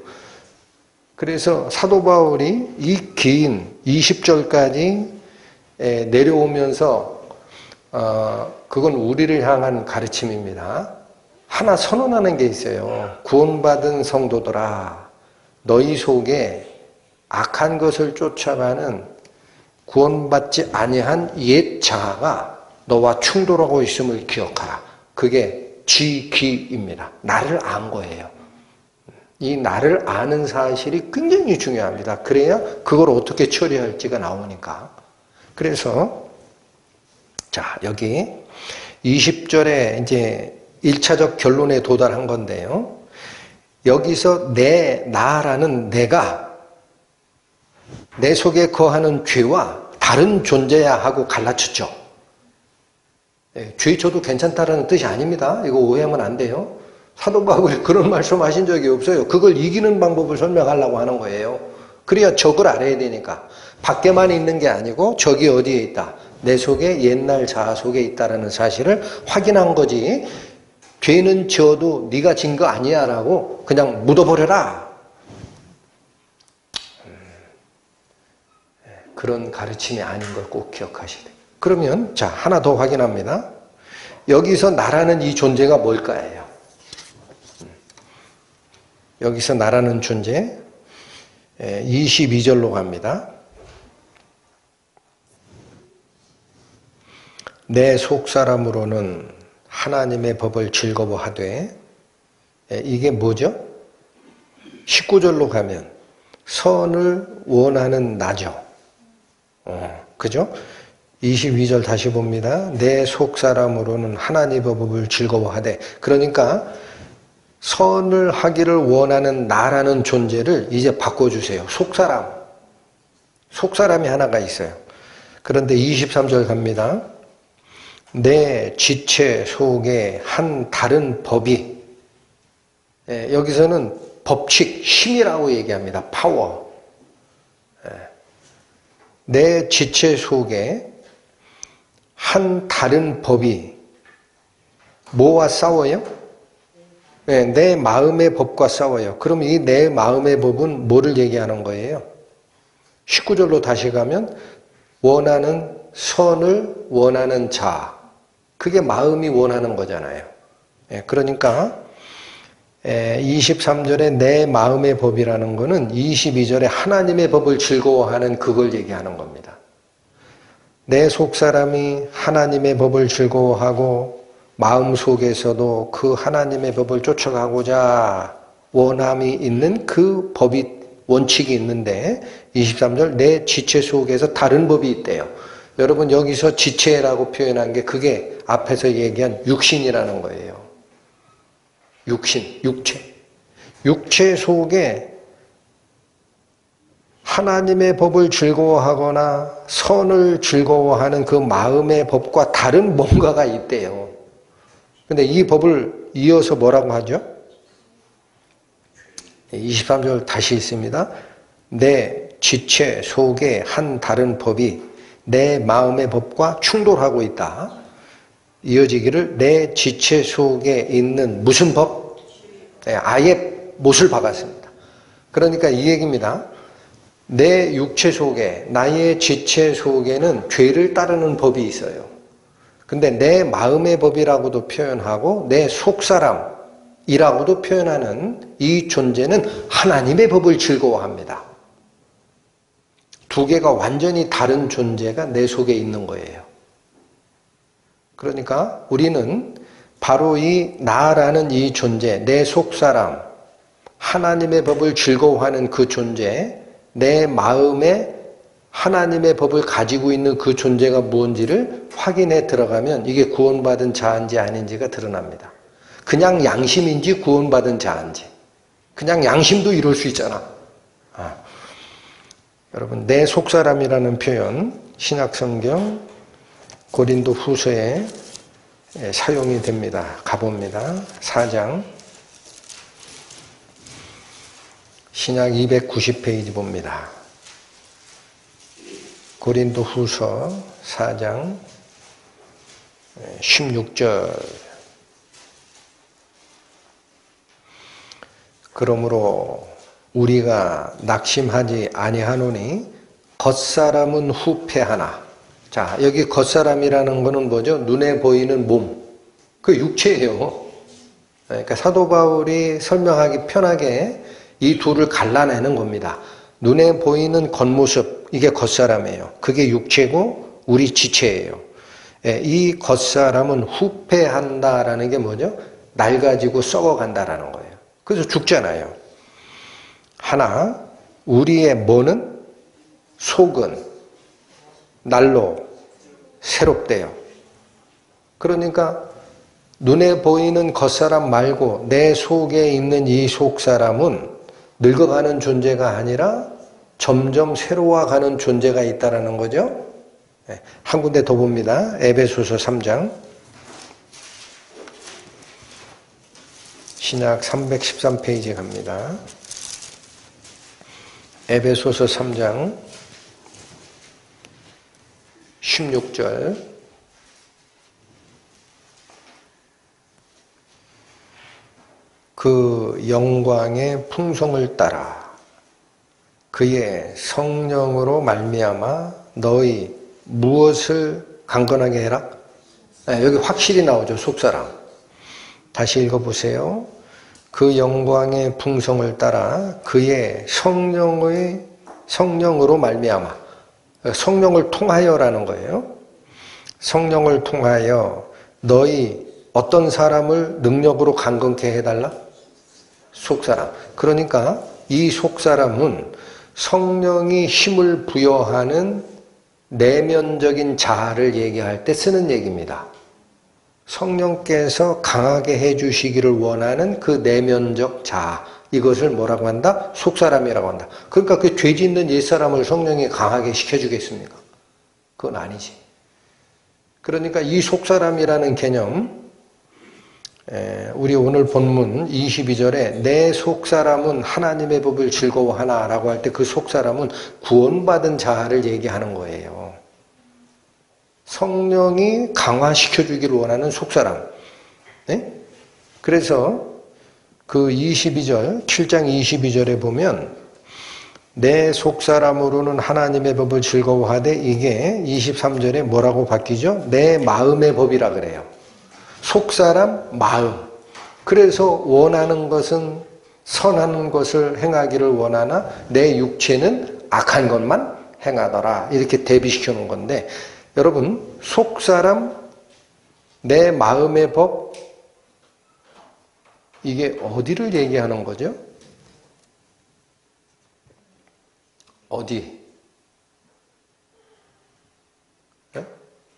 그래서 사도 바울이 이 긴 20절까지 내려오면서 그건 우리를 향한 가르침입니다. 하나 선언하는 게 있어요. 구원받은 성도들아, 너희 속에 악한 것을 쫓아가는 구원받지 아니한 옛 자아가 너와 충돌하고 있음을 기억하라. 그게 지기입니다. 나를 안 거예요. 이 나를 아는 사실이 굉장히 중요합니다. 그래야 그걸 어떻게 처리할지가 나오니까. 그래서 자, 여기 20절에 이제 1차적 결론에 도달한 건데요. 여기서 나라는 내가 내 속에 거하는 죄와 다른 존재야 하고 갈라쳤죠. 죄 줘도 괜찮다라는 뜻이 아닙니다. 이거 오해하면 안 돼요. 사도 바울이 그런 말씀하신 적이 없어요. 그걸 이기는 방법을 설명하려고 하는 거예요. 그래야 적을 알아야 되니까. 밖에만 있는 게 아니고 적이 어디에 있다. 내 속에 옛날 자아 속에 있다라는 사실을 확인한 거지. 죄는 지어도 네가 진 거 아니야 라고 그냥 묻어버려라. 그런 가르침이 아닌 걸 꼭 기억하셔야 돼요. 그러면 자, 하나 더 확인합니다. 여기서 나라는 이 존재가 뭘까요? 여기서 나라는 존재 22절로 갑니다. 내 속사람으로는 하나님의 법을 즐거워하되, 이게 뭐죠? 19절로 가면 선을 원하는 나죠. 그죠? 22절 다시 봅니다. 내 속사람으로는 하나님의 법을 즐거워하되, 그러니까 선을 하기를 원하는 나라는 존재를 이제 바꿔주세요. 속사람. 속사람이 하나가 있어요. 그런데 23절 갑니다. 내 지체 속에 한 다른 법이, 여기서는 법칙, 힘이라고 얘기합니다. 파워. 내 지체 속에 한 다른 법이 뭐와 싸워요? 내 마음의 법과 싸워요. 그럼 이 내 마음의 법은 뭐를 얘기하는 거예요? 19절로 다시 가면 원하는 선을 원하는 자, 그게 마음이 원하는 거잖아요. 그러니까 23절에 내 마음의 법이라는 거는 22절에 하나님의 법을 즐거워하는 그걸 얘기하는 겁니다. 내 속사람이 하나님의 법을 즐거워하고 마음속에서도 그 하나님의 법을 쫓아가고자 원함이 있는 그 법이, 원칙이 있는데 23절 내 지체 속에서 다른 법이 있대요. 여러분 여기서 지체라고 표현한 게 그게 앞에서 얘기한 육신이라는 거예요. 육신, 육체. 육체 속에 하나님의 법을 즐거워하거나 선을 즐거워하는 그 마음의 법과 다른 뭔가가 있대요. 근데 이 법을 이어서 뭐라고 하죠? 23절 다시 있습니다. 내 지체 속에 한 다른 법이 내 마음의 법과 충돌하고 있다. 이어지기를 내 지체 속에 있는 무슨 법? 아예 못을 박았습니다. 그러니까 이 얘기입니다. 내 육체 속에, 나의 지체 속에는 죄를 따르는 법이 있어요. 근데 내 마음의 법이라고도 표현하고 내 속사람이라고도 표현하는 이 존재는 하나님의 법을 즐거워합니다. 두 개가 완전히 다른 존재가 내 속에 있는 거예요. 그러니까 우리는 바로 이 나라는 이 존재, 내 속사람, 하나님의 법을 즐거워하는 그 존재, 내 마음에 하나님의 법을 가지고 있는 그 존재가 무엇인지를 확인해 들어가면 이게 구원받은 자인지 아닌지가 드러납니다. 그냥 양심인지 구원받은 자인지. 그냥 양심도 이럴 수 있잖아. 여러분, 내 속사람이라는 표현, 신약성경 고린도 후서에 사용이 됩니다. 가봅니다. 4장. 신약 290페이지 봅니다. 고린도 후서 4장 16절. 그러므로 우리가 낙심하지 아니하노니 겉사람은 후패하나. 자, 여기 겉사람이라는 거는 뭐죠? 눈에 보이는 몸. 그 육체예요. 그러니까 사도 바울이 설명하기 편하게 이 둘을 갈라내는 겁니다. 눈에 보이는 겉모습, 이게 겉사람이에요. 그게 육체고 우리 지체예요. 이 겉사람은 후패한다라는 게 뭐죠? 낡아지고 썩어간다라는 거예요. 그래서 죽잖아요. 하나, 우리의 뭐는? 속은 날로 새롭대요. 그러니까 눈에 보이는 겉사람 말고 내 속에 있는 이 속사람은 늙어가는 존재가 아니라 점점 새로워가는 존재가 있다는 거죠. 한 군데 더 봅니다. 에베소서 3장. 신약 313페이지 갑니다. 에베소서 3장 16절. 그 영광의 풍성을 따라 그의 성령으로 말미암아 너희 무엇을 강건하게 해라? 여기 확실히 나오죠. 속사람. 다시 읽어보세요. 그 영광의 풍성을 따라 그의 성령으로 말미암아. 성령을 통하여라는 거예요. 성령을 통하여 너희 어떤 사람을 능력으로 강건케 해달라? 속사람. 그러니까 이 속사람은 성령이 힘을 부여하는 내면적인 자아를 얘기할 때 쓰는 얘기입니다. 성령께서 강하게 해주시기를 원하는 그 내면적 자아, 이것을 뭐라고 한다? 속사람이라고 한다. 그러니까 그 죄 짓는 옛사람을 성령이 강하게 시켜주겠습니까? 그건 아니지. 그러니까 이 속사람이라는 개념, 우리 오늘 본문 22절에 내 속사람은 하나님의 법을 즐거워하나 라고 할 때 그 속사람은 구원받은 자를 얘기하는 거예요. 성령이 강화시켜주기를 원하는 속사람. 네? 그래서 그 22절, 7장 22절에 보면 내 속사람으로는 하나님의 법을 즐거워하되 이게 23절에 뭐라고 바뀌죠? 내 마음의 법이라 그래요. 속사람, 마음. 그래서 원하는 것은 선한 것을 행하기를 원하나 내 육체는 악한 것만 행하더라. 이렇게 대비시켜 놓은 건데 여러분 속사람, 내 마음의 법 이게 어디를 얘기하는 거죠? 어디?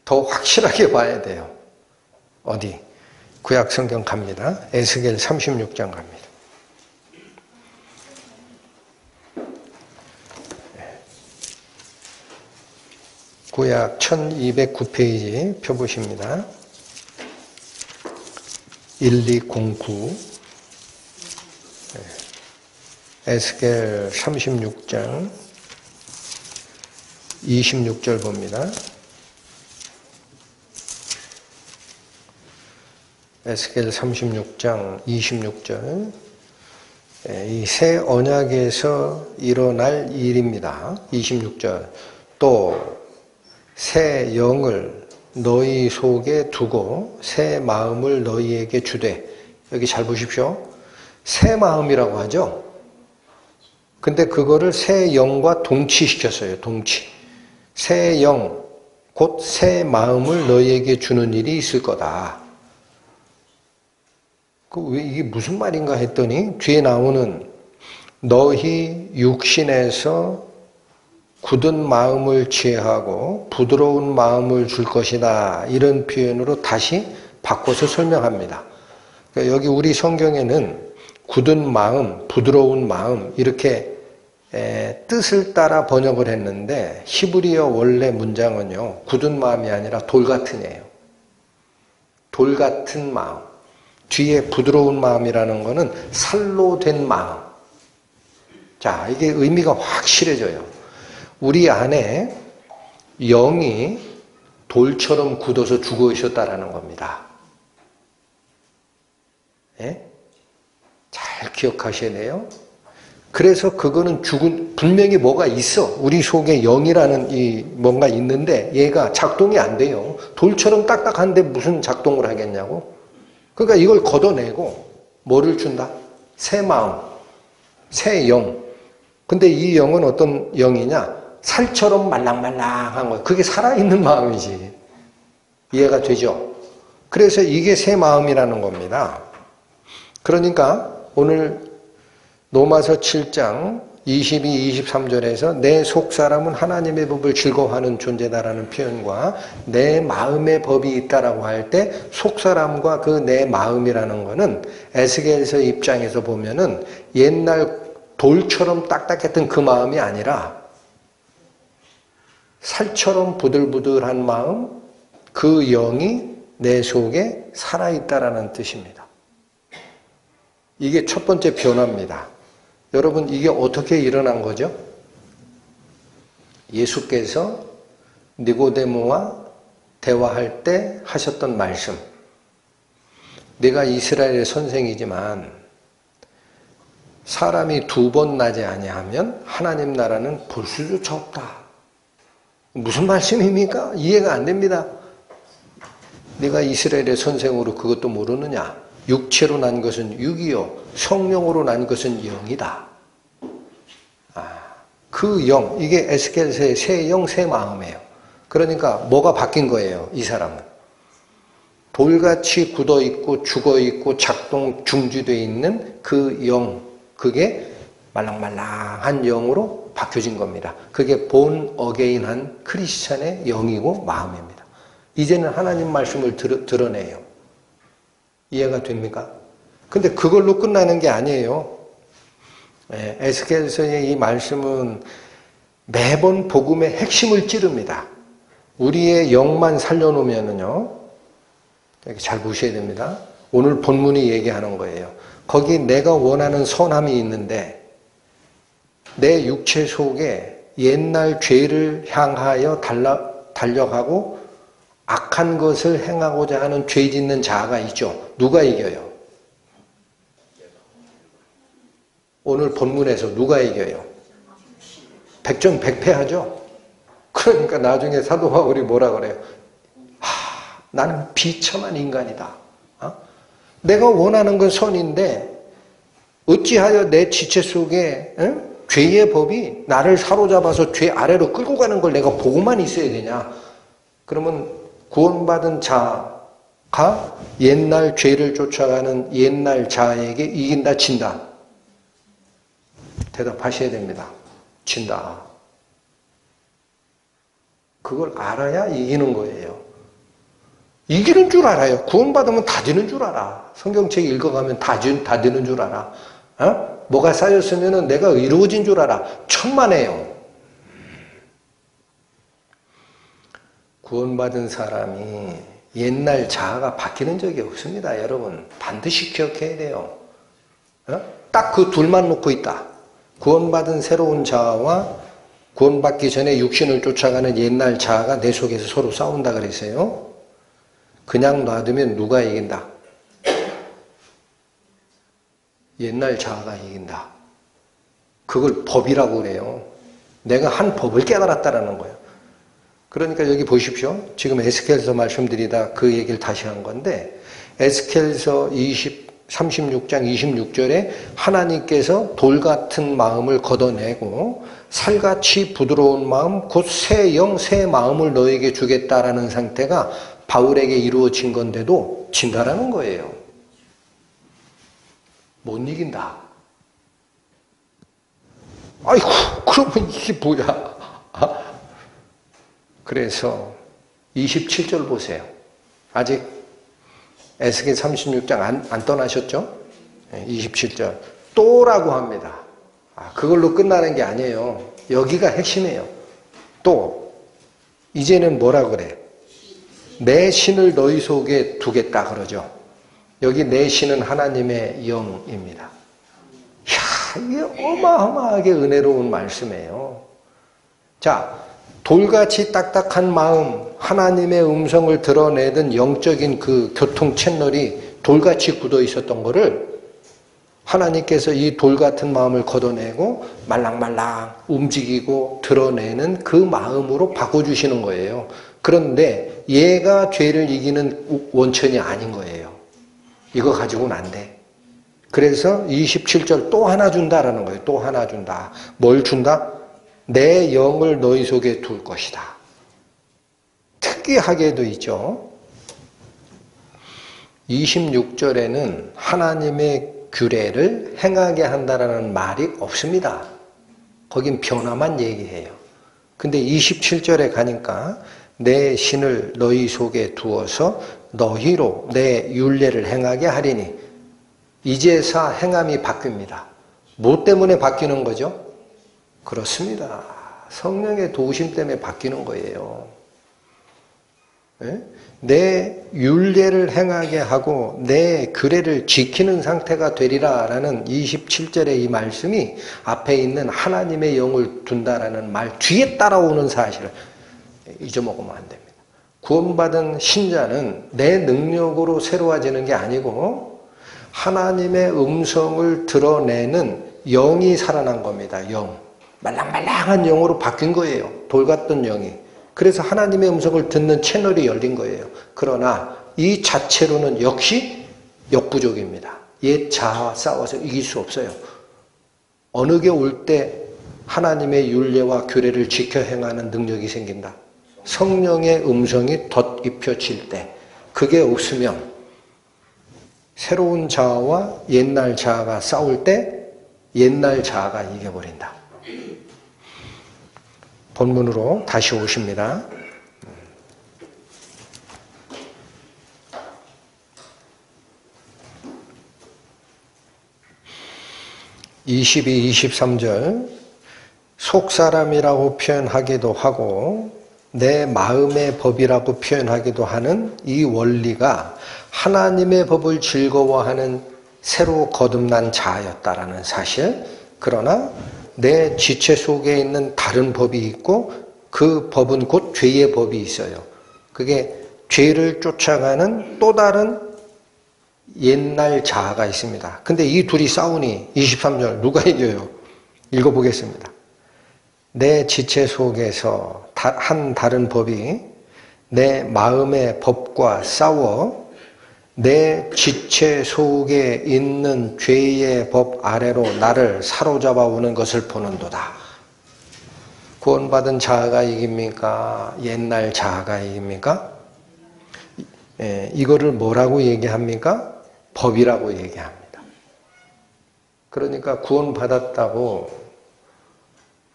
더 확실하게 봐야 돼요. 어디? 구약 성경 갑니다. 에스겔 36장 갑니다. 구약 1209페이지 펴보십니다. 1209 에스겔 36장 26절 봅니다. 에스겔 36장 26절 이 새 언약에서 일어날 일입니다. 26절 또 새 영을 너희 속에 두고 새 마음을 너희에게 주되 여기 잘 보십시오. 새 마음이라고 하죠. 근데 그거를 새 영과 동치시켰어요. 동치. 새 영, 곧 새 마음을 너희에게 주는 일이 있을 거다. 왜 이게 무슨 말인가 했더니 뒤에 나오는 너희 육신에서 굳은 마음을 취하고 부드러운 마음을 줄 것이다. 이런 표현으로 다시 바꿔서 설명합니다. 그러니까 여기 우리 성경에는 굳은 마음, 부드러운 마음 이렇게 뜻을 따라 번역을 했는데 히브리어 원래 문장은요. 굳은 마음이 아니라 돌 같은이에요. 돌 같은 마음. 뒤에 부드러운 마음이라는 거는 살로 된 마음. 자, 이게 의미가 확실해져요. 우리 안에 영이 돌처럼 굳어서 죽어 있었다라는 겁니다. 예? 잘 기억하셔야 돼요. 그래서 그거는 분명히 뭐가 있어. 우리 속에 영이라는 이 뭔가 있는데 얘가 작동이 안 돼요. 돌처럼 딱딱한데 무슨 작동을 하겠냐고. 그러니까 이걸 걷어내고 뭐를 준다? 새 마음, 새 영. 근데 이 영은 어떤 영이냐? 살처럼 말랑말랑한 거예요. 그게 살아있는 마음이지. 이해가 되죠? 그래서 이게 새 마음이라는 겁니다. 그러니까 오늘 로마서 7장 22, 23절에서 내 속사람은 하나님의 법을 즐거워하는 존재다라는 표현과 내 마음의 법이 있다라고 할 때 속사람과 그 내 마음이라는 거는 에스겔서 입장에서 보면은 옛날 돌처럼 딱딱했던 그 마음이 아니라 살처럼 부들부들한 마음, 그 영이 내 속에 살아있다라는 뜻입니다. 이게 첫 번째 변화입니다. 여러분 이게 어떻게 일어난 거죠? 예수께서 니고데모와 대화할 때 하셨던 말씀. 내가 이스라엘의 선생이지만 사람이 2번 나지 아니하면 하나님 나라는 볼 수조차 없다. 무슨 말씀입니까? 이해가 안 됩니다. 네가 이스라엘의 선생으로 그것도 모르느냐? 육체로 난 것은 육이요 성령으로 난 것은 영이다. 그 영, 이게 에스겔서의 새 영, 새 마음이에요. 그러니까 뭐가 바뀐 거예요, 이 사람은. 돌같이 굳어있고 죽어있고 작동 중지되어 있는 그 영, 그게 말랑말랑한 영으로 바뀌어진 겁니다. 그게 본 어게인한 크리스찬의 영이고 마음입니다. 이제는 하나님 말씀을 드러내요. 이해가 됩니까? 근데 그걸로 끝나는 게 아니에요. 에스겔서의 이 말씀은 매번 복음의 핵심을 찌릅니다. 우리의 영만 살려놓으면은요, 이렇게 잘 보셔야 됩니다. 오늘 본문이 얘기하는 거예요. 거기 내가 원하는 선함이 있는데 내 육체 속에 옛날 죄를 향하여 달려가고 악한 것을 행하고자 하는 죄 짓는 자가 있죠. 누가 이겨요? 오늘 본문에서 누가 이겨요? 백전백패하죠. 그러니까 나중에 사도 바울이 뭐라 그래요? 나는 비참한 인간이다. 내가 원하는 건 선인데 어찌하여 내 지체 속에 죄의 법이 나를 사로잡아서 죄 아래로 끌고 가는 걸 내가 보고만 있어야 되냐? 그러면 구원받은 자가 옛날 죄를 쫓아가는 옛날 자에게 이긴다, 진다? 대답하셔야 됩니다. 진다. 그걸 알아야 이기는 거예요. 이기는 줄 알아요. 구원받으면 다 되는 줄 알아. 성경책 읽어가면 다 되는 줄 알아. 뭐가 쌓였으면 내가 이루어진 줄 알아. 천만에요. 구원받은 사람이 옛날 자아가 바뀌는 적이 없습니다. 여러분 반드시 기억해야 돼요. 딱 그 둘만 놓고 있다. 구원받은 새로운 자아와 구원받기 전에 육신을 쫓아가는 옛날 자아가 내 속에서 서로 싸운다 그랬어요. 그냥 놔두면 누가 이긴다? 옛날 자아가 이긴다. 그걸 법이라고 그래요. 내가 한 법을 깨달았다라는 거예요. 그러니까 여기 보십시오. 지금 에스겔서 말씀드리다 그 얘기를 다시 한 건데 에스겔서 36장 26절에 하나님께서 돌 같은 마음을 걷어내고 살같이 부드러운 마음 곧 새 영, 새 마음을 너에게 주겠다라는 상태가 바울에게 이루어진 건데도 진다라는 거예요. 못 이긴다. 아이고, 그러면 이게 뭐야? 그래서 27절 보세요. 아직 에스겔 36장 안 떠나셨죠? 27절. 또라고 합니다. 그걸로 끝나는 게 아니에요. 여기가 핵심이에요. 또, 이제는 뭐라 그래? 내 신을 너희 속에 두겠다 그러죠. 여기 내 신은 하나님의 영입니다. 이야, 이게 어마어마하게 은혜로운 말씀이에요. 자, 돌같이 딱딱한 마음, 하나님의 음성을 드러내던 영적인 그 교통 채널이 돌같이 굳어 있었던 거를 하나님께서 이 돌 같은 마음을 걷어내고 말랑말랑 움직이고 드러내는 그 마음으로 바꿔주시는 거예요. 그런데 얘가 죄를 이기는 원천이 아닌 거예요. 이거 가지고는 안 돼. 그래서 27절 또 하나 준다라는 거예요. 또 하나 준다. 뭘 준다? 내 영을 너희 속에 둘 것이다. 특이하게도 있죠. 26절에는 하나님의 규례를 행하게 한다라는 말이 없습니다. 거긴 변화만 얘기해요. 근데 27절에 가니까 내 신을 너희 속에 두어서 너희로 내 율례를 행하게 하리니 이제사 행함이 바뀝니다. 뭐 때문에 바뀌는 거죠? 그렇습니다. 성령의 도우심 때문에 바뀌는 거예요. 내 율례를 행하게 하고 내 규례를 지키는 상태가 되리라라는 27절의 이 말씀이 앞에 있는 하나님의 영을 둔다라는 말 뒤에 따라오는 사실을 잊어먹으면 안 됩니다. 구원받은 신자는 내 능력으로 새로워지는 게 아니고 하나님의 음성을 드러내는 영이 살아난 겁니다. 영. 말랑말랑한 영으로 바뀐 거예요. 돌 같던 영이. 그래서 하나님의 음성을 듣는 채널이 열린 거예요. 그러나 이 자체로는 역시 역부족입니다. 옛 자아와 싸워서 이길 수 없어요. 어느 게 올 때 하나님의 율례와 규례를 지켜 행하는 능력이 생긴다. 성령의 음성이 덧입혀질 때 그게 없으면 새로운 자아와 옛날 자아가 싸울 때 옛날 자아가 이겨버린다. 본문으로 다시 오십니다. 22, 23절 속사람이라고 표현하기도 하고 내 마음의 법이라고 표현하기도 하는 이 원리가 하나님의 법을 즐거워하는 새로 거듭난 자아였다라는 사실. 그러나 내 지체 속에 있는 다른 법이 있고 그 법은 곧 죄의 법이 있어요. 그게 죄를 쫓아가는 또 다른 옛날 자아가 있습니다. 근데 이 둘이 싸우니 23절 누가 이겨요? 읽어보겠습니다. 내 지체 속에서 한 다른 법이 내 마음의 법과 싸워 내 지체 속에 있는 죄의 법 아래로 나를 사로잡아 오는 것을 보는도다. 구원받은 자아가 이깁니까? 옛날 자아가 이깁니까? 이거를 뭐라고 얘기합니까? 법이라고 얘기합니다. 그러니까 구원받았다고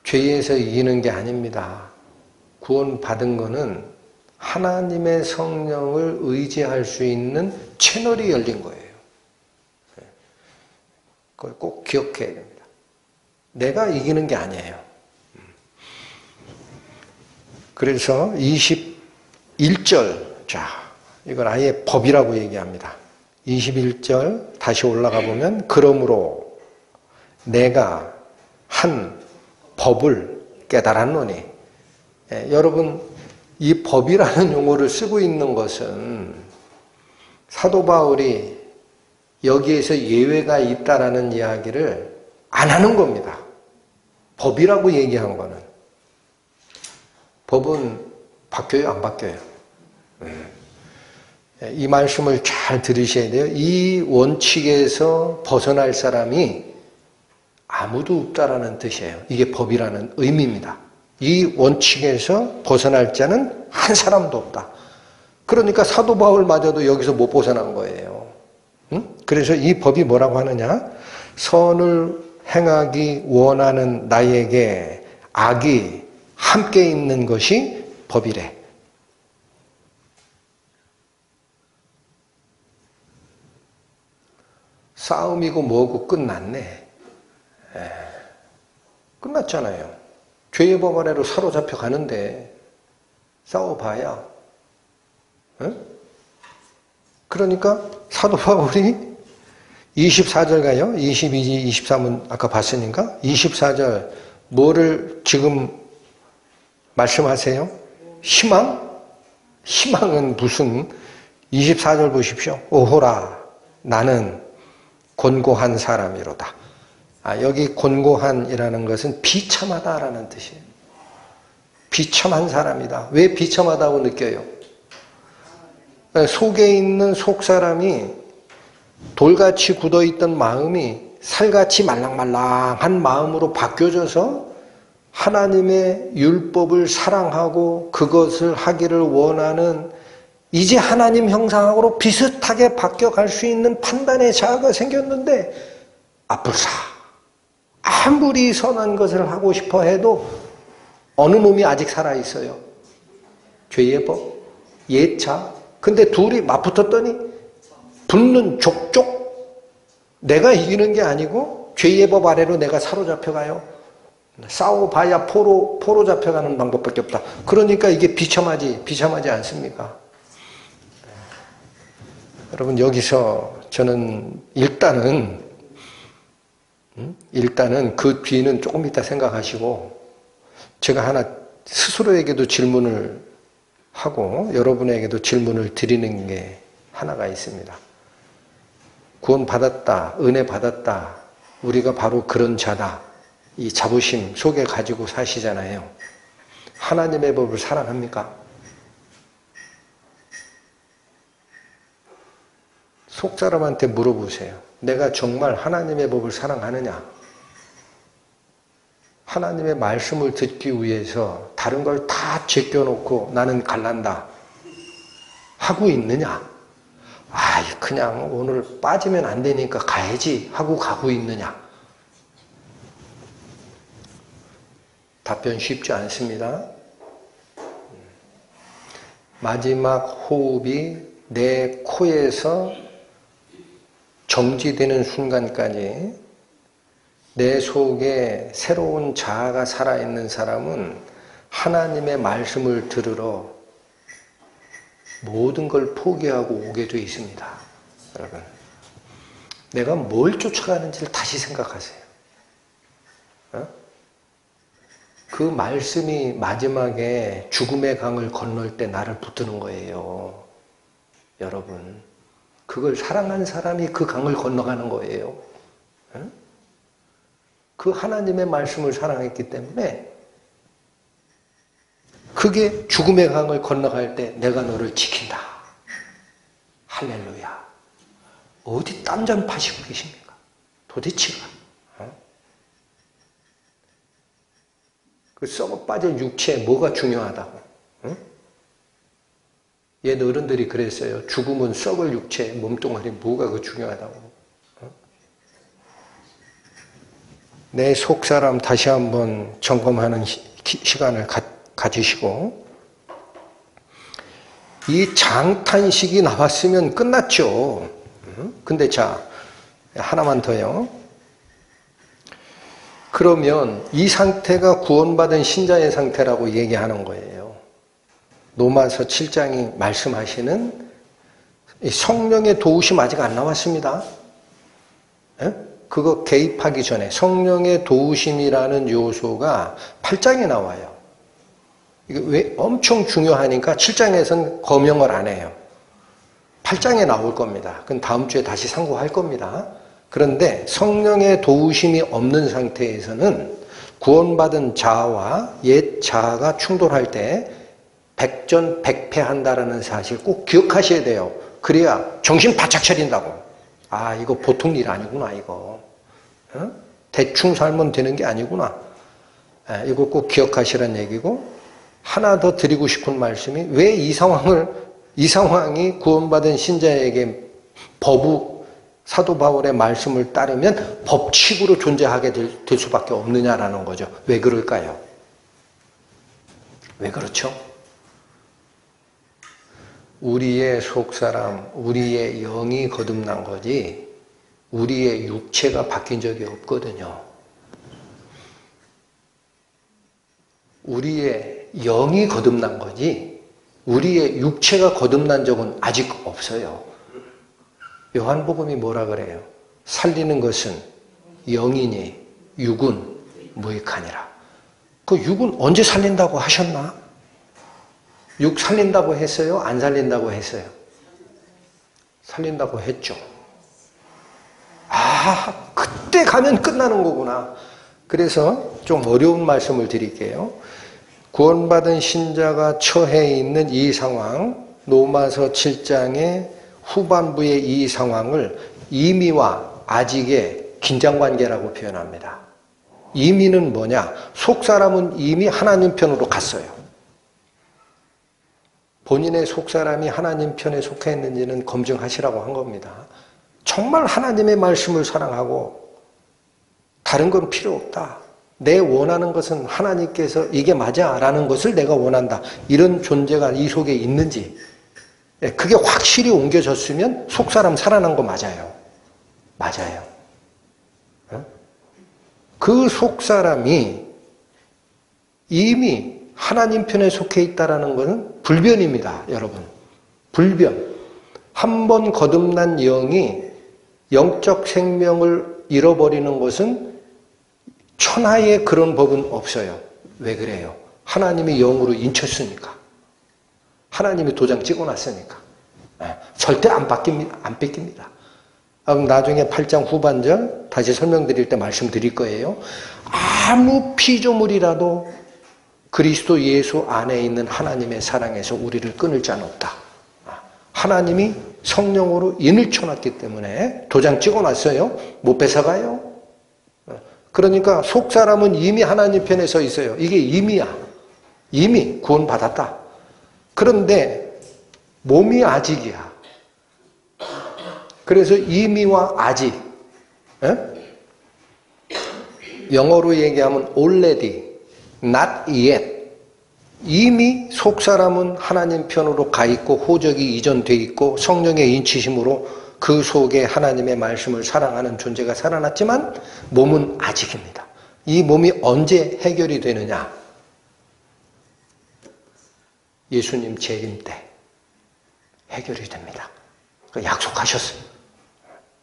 죄에서 이기는 게 아닙니다. 구원받은 거는 하나님의 성령을 의지할 수 있는 채널이 열린 거예요. 그걸 꼭 기억해야 됩니다. 내가 이기는 게 아니에요. 그래서 21절, 자, 이걸 아예 법이라고 얘기합니다. 21절 다시 올라가 보면 그러므로 내가 한 법을 깨달았노니. 여러분 이 법이라는 용어를 쓰고 있는 것은 사도 바울이 여기에서 예외가 있다라는 이야기를 안 하는 겁니다. 법이라고 얘기한 거는. 법은 바뀌어요, 안 바뀌어요? 이 말씀을 잘 들으셔야 돼요. 이 원칙에서 벗어날 사람이 아무도 없다라는 뜻이에요. 이게 법이라는 의미입니다. 이 원칙에서 벗어날 자는 한 사람도 없다. 그러니까 사도 바울마저도 여기서 못 벗어난 거예요. 그래서 이 법이 뭐라고 하느냐? 선을 행하기 원하는 나에게 악이 함께 있는 것이 법이래. 싸움이고 뭐고 끝났네. 끝났잖아요. 죄의 법 아래로 사로잡혀 가는데 싸워봐야. 그러니까 사도 바울이 24절 가요. 22, 23은 아까 봤으니까 24절 뭐를 지금 말씀하세요? 희망? 희망은 무슨 24절 보십시오. 오호라 나는 곤고한 사람이로다. 여기 곤고한이라는 것은 비참하다라는 뜻이에요. 비참한 사람이다. 왜 비참하다고 느껴요? 속에 있는 속사람이 돌같이 굳어있던 마음이 살같이 말랑말랑한 마음으로 바뀌어져서 하나님의 율법을 사랑하고 그것을 하기를 원하는 이제 하나님 형상으로 비슷하게 바뀌어갈 수 있는 판단의 자아가 생겼는데 아뿔싸. 아무리 선한 것을 하고 싶어 해도 어느 놈이 아직 살아있어요. 죄의 법, 예차. 근데 둘이 맞붙었더니 붙는 족족. 내가 이기는 게 아니고 죄의 법 아래로 내가 사로잡혀가요. 싸워봐야 포로 잡혀가는 방법밖에 없다. 그러니까 이게 비참하지 않습니까? 여러분 여기서 저는 일단은 그 뒤는 조금 이따 생각하시고 제가 하나 스스로에게도 질문을 하고 여러분에게도 질문을 드리는 게 하나가 있습니다. 구원 받았다, 은혜 받았다, 우리가 바로 그런 자다. 이 자부심 속에 가지고 사시잖아요. 하나님의 법을 사랑합니까? 속사람한테 물어보세요. 내가 정말 하나님의 법을 사랑하느냐? 하나님의 말씀을 듣기 위해서 다른 걸 다 제껴놓고 나는 갈란다 하고 있느냐? 그냥 오늘 빠지면 안 되니까 가야지 하고 가고 있느냐? 답변 쉽지 않습니다. 마지막 호흡이 내 코에서 정지되는 순간까지 내 속에 새로운 자아가 살아있는 사람은 하나님의 말씀을 들으러 모든 걸 포기하고 오게 되어 있습니다. 여러분, 내가 뭘 쫓아가는지를 다시 생각하세요. 그 말씀이 마지막에 죽음의 강을 건널 때 나를 붙드는 거예요. 여러분, 그걸 사랑한 사람이 그 강을 건너가는 거예요. 그 하나님의 말씀을 사랑했기 때문에 그게 죽음의 강을 건너갈 때 내가 너를 지킨다. 할렐루야. 어디 땀좀 파시고 계십니까? 도대체가. 그 썩어 빠진 육체에 뭐가 중요하다고? 응? 옛 어른들이 그랬어요. 죽으면 썩을 육체, 몸뚱아리 뭐가 그 중요하다고? 응? 내 속사람 다시 한번 점검하는 시간을 가지시고, 이 장탄식이 나왔으면 끝났죠. 응? 근데 자, 하나만 더요. 그러면 이 상태가 구원받은 신자의 상태라고 얘기하는 거예요. 로마서 7장이 말씀하시는 성령의 도우심 아직 안 나왔습니다. 에? 그거 개입하기 전에 성령의 도우심이라는 요소가 8장에 나와요. 이게 왜 엄청 중요하니까 7장에서는 거명을 안 해요. 8장에 나올 겁니다. 그건 다음 주에 다시 상고할 겁니다. 그런데 성령의 도우심이 없는 상태에서는 구원받은 자아와 옛 자아가 충돌할 때 백전백패한다라는 사실 꼭 기억하셔야 돼요. 그래야 정신 바짝 차린다고. 아, 이거 보통 일 아니구나, 이거. 어? 대충 살면 되는 게 아니구나. 이거 꼭 기억하시라는 얘기고, 하나 더 드리고 싶은 말씀이 왜 이 상황이 구원받은 신자에게 사도 바울의 말씀을 따르면 법칙으로 존재하게 될 수밖에 없느냐라는 거죠. 왜 그럴까요? 왜 그렇죠? 우리의 속사람, 우리의 영이 거듭난 거지 우리의 육체가 바뀐 적이 없거든요. 우리의 영이 거듭난 거지 우리의 육체가 거듭난 적은 아직 없어요. 요한복음이 뭐라 그래요? 살리는 것은 영이니 육은 무익하니라. 그 육은 언제 살린다고 하셨나? 육 살린다고 했어요? 안 살린다고 했어요? 살린다고 했죠. 아, 그때 가면 끝나는 거구나. 그래서 좀 어려운 말씀을 드릴게요. 구원받은 신자가 처해 있는 이 상황, 로마서 7장의 후반부의 이 상황을 이미와 아직의 긴장관계라고 표현합니다. 이미는 뭐냐? 속사람은 이미 하나님 편으로 갔어요. 본인의 속사람이 하나님 편에 속해 있는지는 검증하시라고 한 겁니다. 정말 하나님의 말씀을 사랑하고 다른 건 필요 없다. 내 원하는 것은 하나님께서 이게 맞아 라는 것을 내가 원한다. 이런 존재가 이 속에 있는지 그게 확실히 옮겨졌으면 속사람 살아난 거 맞아요. 맞아요. 그 속사람이 이미 하나님 편에 속해 있다는 것은 불변입니다. 여러분. 불변. 한 번 거듭난 영이 영적 생명을 잃어버리는 것은 천하에 그런 법은 없어요. 왜 그래요? 하나님이 영으로 인쳤으니까. 하나님이 도장 찍어놨으니까. 절대 안 바뀝니다. 안 뺏깁니다. 그럼 나중에 8장 후반절 다시 설명드릴 때 말씀드릴 거예요. 아무 피조물이라도 그리스도 예수 안에 있는 하나님의 사랑에서 우리를 끊을 자는 없다. 하나님이 성령으로 인을 쳐놨기 때문에 도장 찍어놨어요. 못 뺏어가요. 그러니까 속사람은 이미 하나님 편에 서 있어요. 이게 이미야. 이미 구원받았다. 그런데 몸이 아직이야. 그래서 이미와 아직, 영어로 얘기하면 already, not yet. 이미 속사람은 하나님 편으로 가 있고 호적이 이전돼 있고 성령의 인치심으로 그 속에 하나님의 말씀을 사랑하는 존재가 살아났지만 몸은 아직입니다. 이 몸이 언제 해결이 되느냐? 예수님 재림 때 해결이 됩니다. 약속하셨어요.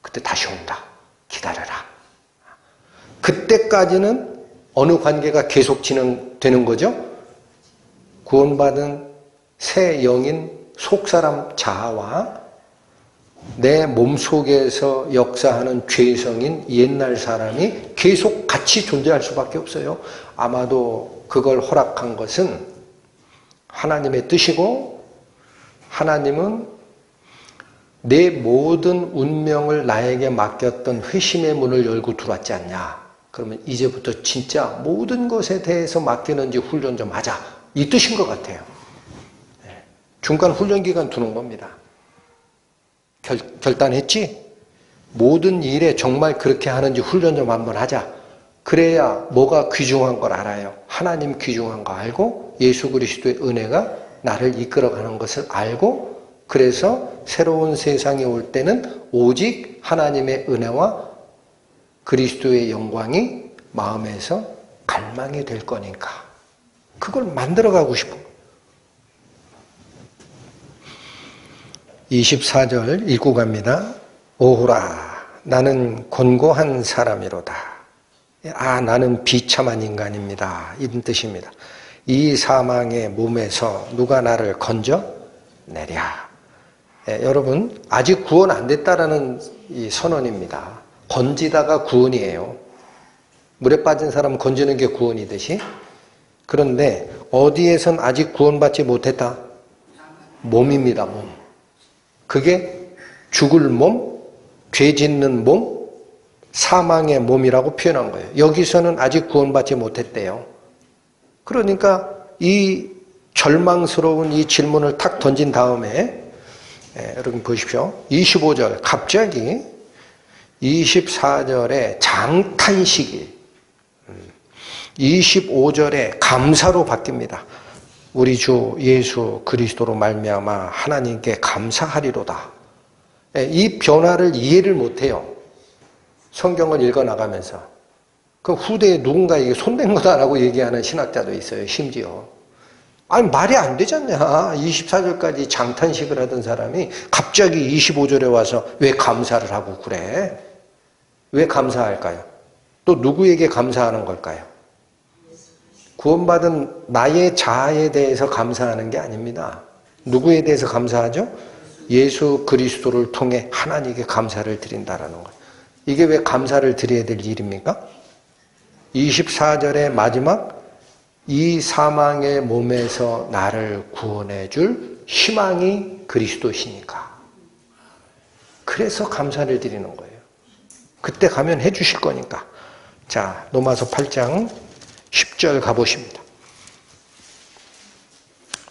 그때 다시 온다. 기다려라. 그때까지는 어느 관계가 계속 진행되는 거죠? 구원받은 새 영인 속사람 자아와 내 몸속에서 역사하는 죄성인 옛날 사람이 계속 같이 존재할 수밖에 없어요. 아마도 그걸 허락한 것은 하나님의 뜻이고, 하나님은 내 모든 운명을 나에게 맡겼던 회심의 문을 열고 들어왔지 않냐. 그러면 이제부터 진짜 모든 것에 대해서 맡기는지 훈련 좀 하자. 이 뜻인 것 같아요. 중간 훈련 기간 두는 겁니다. 결단했지? 모든 일에 정말 그렇게 하는지 훈련 좀 한번 하자. 그래야 뭐가 귀중한 걸 알아요. 하나님 귀중한 거 알고 예수 그리스도의 은혜가 나를 이끌어가는 것을 알고, 그래서 새로운 세상에 올 때는 오직 하나님의 은혜와 그리스도의 영광이 마음에서 갈망이 될 거니까 그걸 만들어가고 싶은 거예요. 24절 읽고 갑니다. 오호라 나는 곤고한 사람이로다. 나는 비참한 인간입니다. 이런 뜻입니다. 이 사망의 몸에서 누가 나를 건져내랴. 여러분, 아직 구원 안 됐다라는 이 선언입니다. 건지다가 구원이에요. 물에 빠진 사람 건지는 게 구원이듯이. 그런데 어디에선 아직 구원받지 못했다? 몸입니다. 몸. 그게 죽을 몸, 죄 짓는 몸, 사망의 몸이라고 표현한 거예요. 여기서는 아직 구원받지 못했대요. 그러니까 이 절망스러운 이 질문을 탁 던진 다음에 여러분 보십시오. 25절 갑자기 24절에 장탄식이 25절에 감사로 바뀝니다. 우리 주 예수 그리스도로 말미암아 하나님께 감사하리로다. 이 변화를 이해를 못해요. 성경을 읽어나가면서. 그 후대에 누군가에게 손댄 거다라고 얘기하는 신학자도 있어요. 심지어. 아니 말이 안 되잖냐. 24절까지 장탄식을 하던 사람이 갑자기 25절에 와서 왜 감사를 하고 그래? 왜 감사할까요? 또 누구에게 감사하는 걸까요? 구원받은 나의 자아에 대해서 감사하는 게 아닙니다. 누구에 대해서 감사하죠? 예수 그리스도를 통해 하나님께 감사를 드린다라는 거예요. 이게 왜 감사를 드려야 될 일입니까? 24절의 마지막 이 사망의 몸에서 나를 구원해 줄 희망이 그리스도시니까. 그래서 감사를 드리는 거예요. 그때 가면 해 주실 거니까. 자, 로마서 8장 10절 가보십니다.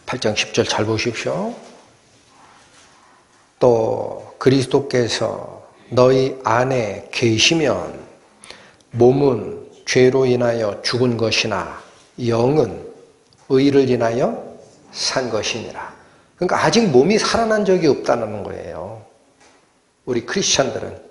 8장 10절 잘 보십시오. 또 그리스도께서 너희 안에 계시면 몸은 죄로 인하여 죽은 것이나 영은 의를 인하여 산 것이니라. 그러니까 아직 몸이 살아난 적이 없다는 거예요. 우리 크리스찬들은.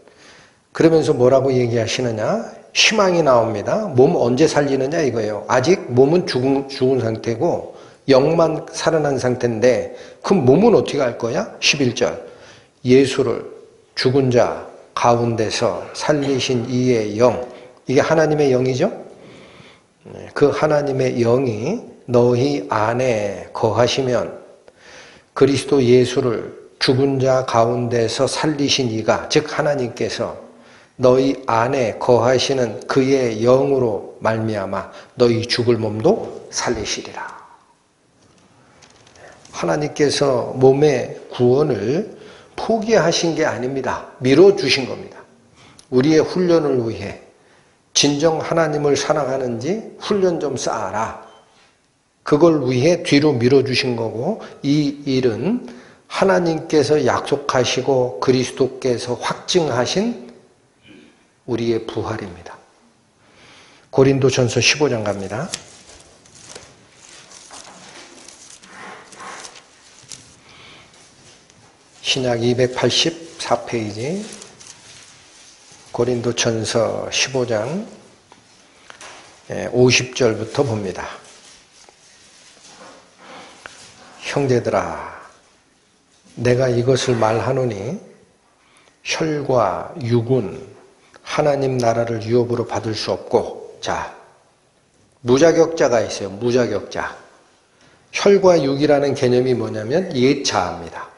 그러면서 뭐라고 얘기하시느냐? 희망이 나옵니다. 몸 언제 살리느냐 이거예요. 아직 몸은 죽은 상태고 영만 살아난 상태인데 그 몸은 어떻게 할 거야? 11절 예수를 죽은 자 가운데서 살리신 이의 영, 이게 하나님의 영이죠? 그 하나님의 영이 너희 안에 거하시면 그리스도 예수를 죽은 자 가운데서 살리신 이가, 즉 하나님께서 너희 안에 거하시는 그의 영으로 말미암아 너희 죽을 몸도 살리시리라. 하나님께서 몸의 구원을 포기하신 게 아닙니다. 밀어주신 겁니다. 우리의 훈련을 위해 진정 하나님을 사랑하는지 훈련 좀 쌓아라. 그걸 위해 뒤로 밀어주신 거고, 이 일은 하나님께서 약속하시고 그리스도께서 확증하신 우리의 부활입니다. 고린도전서 15장 갑니다. 신약 284페이지 고린도전서 15장 50절부터 봅니다. 형제들아, 내가 이것을 말하노니 혈과 육은 하나님 나라를 유업으로 받을 수 없고, 자, 무자격자가 있어요. 무자격자. 혈과 육이라는 개념이 뭐냐면 옛자아입니다.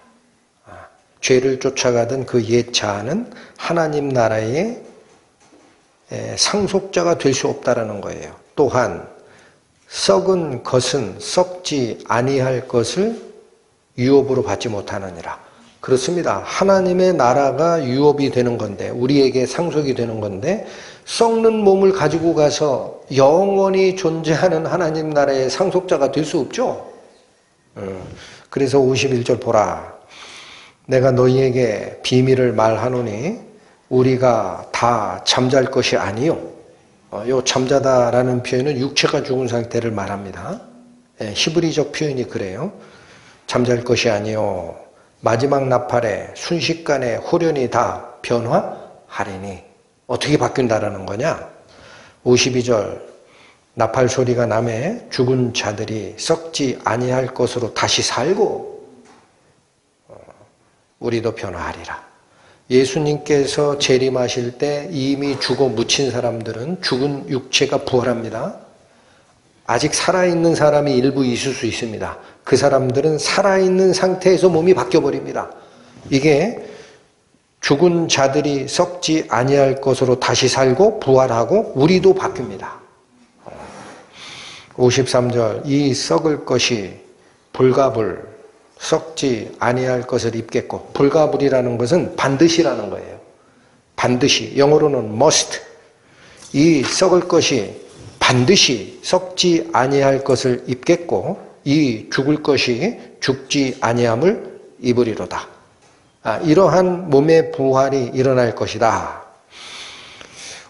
죄를 쫓아가던 그 옛자아는 하나님 나라의 상속자가 될 수 없다라는 거예요. 또한 썩은 것은 썩지 아니할 것을 유업으로 받지 못하느니라. 그렇습니다. 하나님의 나라가 유업이 되는 건데, 우리에게 상속이 되는 건데, 썩는 몸을 가지고 가서 영원히 존재하는 하나님 나라의 상속자가 될 수 없죠. 그래서 51절 보라. 내가 너희에게 비밀을 말하노니 우리가 다 잠잘 것이 아니요. 요 잠자다라는 표현은 육체가 죽은 상태를 말합니다. 히브리적 표현이 그래요. 잠잘 것이 아니요. 마지막 나팔에 순식간에 홀연히 다 변화하리니. 어떻게 바뀐다라는 거냐? 52절 나팔 소리가 나매 죽은 자들이 썩지 아니할 것으로 다시 살고 우리도 변화하리라. 예수님께서 재림하실 때 이미 죽어 묻힌 사람들은 죽은 육체가 부활합니다. 아직 살아있는 사람이 일부 있을 수 있습니다. 그 사람들은 살아있는 상태에서 몸이 바뀌어버립니다. 이게 죽은 자들이 썩지 아니할 것으로 다시 살고 부활하고 우리도 바뀝니다. 53절 이 썩을 것이 불가불 썩지 아니할 것을 입겠고, 불가불이라는 것은 반드시라는 거예요. 반드시, 영어로는 must. 이 썩을 것이 반드시 썩지 아니할 것을 입겠고 이 죽을 것이 죽지 아니함을 입으리로다. 이러한 몸의 부활이 일어날 것이다.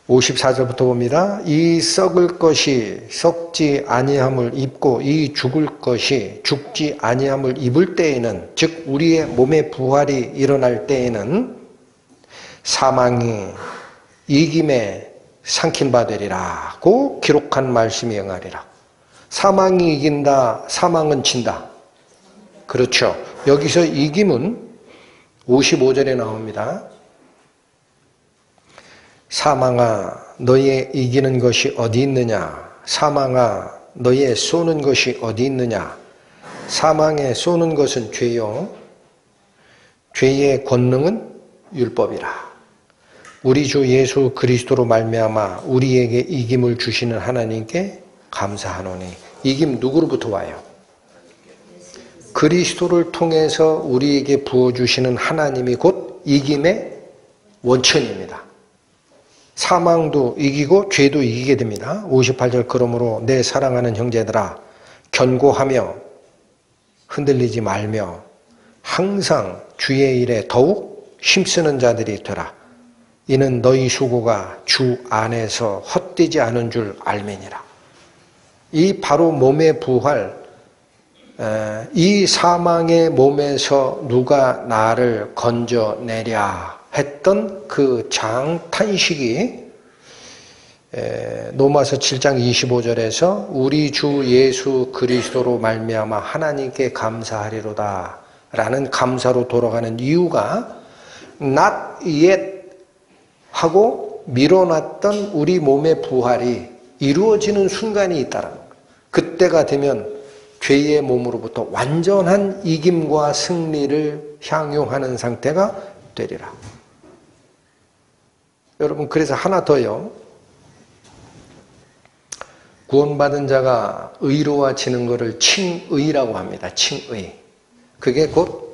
54절부터 봅니다. 이 썩을 것이 썩지 아니함을 입고 이 죽을 것이 죽지 아니함을 입을 때에는, 즉 우리의 몸의 부활이 일어날 때에는 사망이 이김에 삼킨 바 되리라고 기록한 말씀이 응하리라. 사망이 이긴다, 사망은 진다. 그렇죠. 여기서 이김은 55절에 나옵니다. 사망아 너의 이기는 것이 어디 있느냐? 사망아 너의 쏘는 것이 어디 있느냐? 사망에 쏘는 것은 죄요, 죄의 권능은 율법이라. 우리 주 예수 그리스도로 말미암아 우리에게 이김을 주시는 하나님께 감사하노니. 이김 누구로부터 와요? 그리스도를 통해서 우리에게 부어주시는 하나님이 곧 이김의 원천입니다. 사망도 이기고 죄도 이기게 됩니다. 58절 그러므로 내 사랑하는 형제들아 견고하며 흔들리지 말며 항상 주의 일에 더욱 힘쓰는 자들이 되라. 이는 너희 수고가 주 안에서 헛되지 않은 줄 알매니라. 이 바로 몸의 부활, 이 사망의 몸에서 누가 나를 건져내랴 했던 그 장탄식이 로마서 7장 25절에서 우리 주 예수 그리스도로 말미암아 하나님께 감사하리로다 라는 감사로 돌아가는 이유가 not yet 하고 미뤄놨던 우리 몸의 부활이 이루어지는 순간이 있다는 거예요. 그때가 되면 죄의 몸으로부터 완전한 이김과 승리를 향유하는 상태가 되리라. 여러분, 그래서 하나 더요. 구원받은 자가 의로워지는 것을 칭의라고 합니다. 칭의. 그게 곧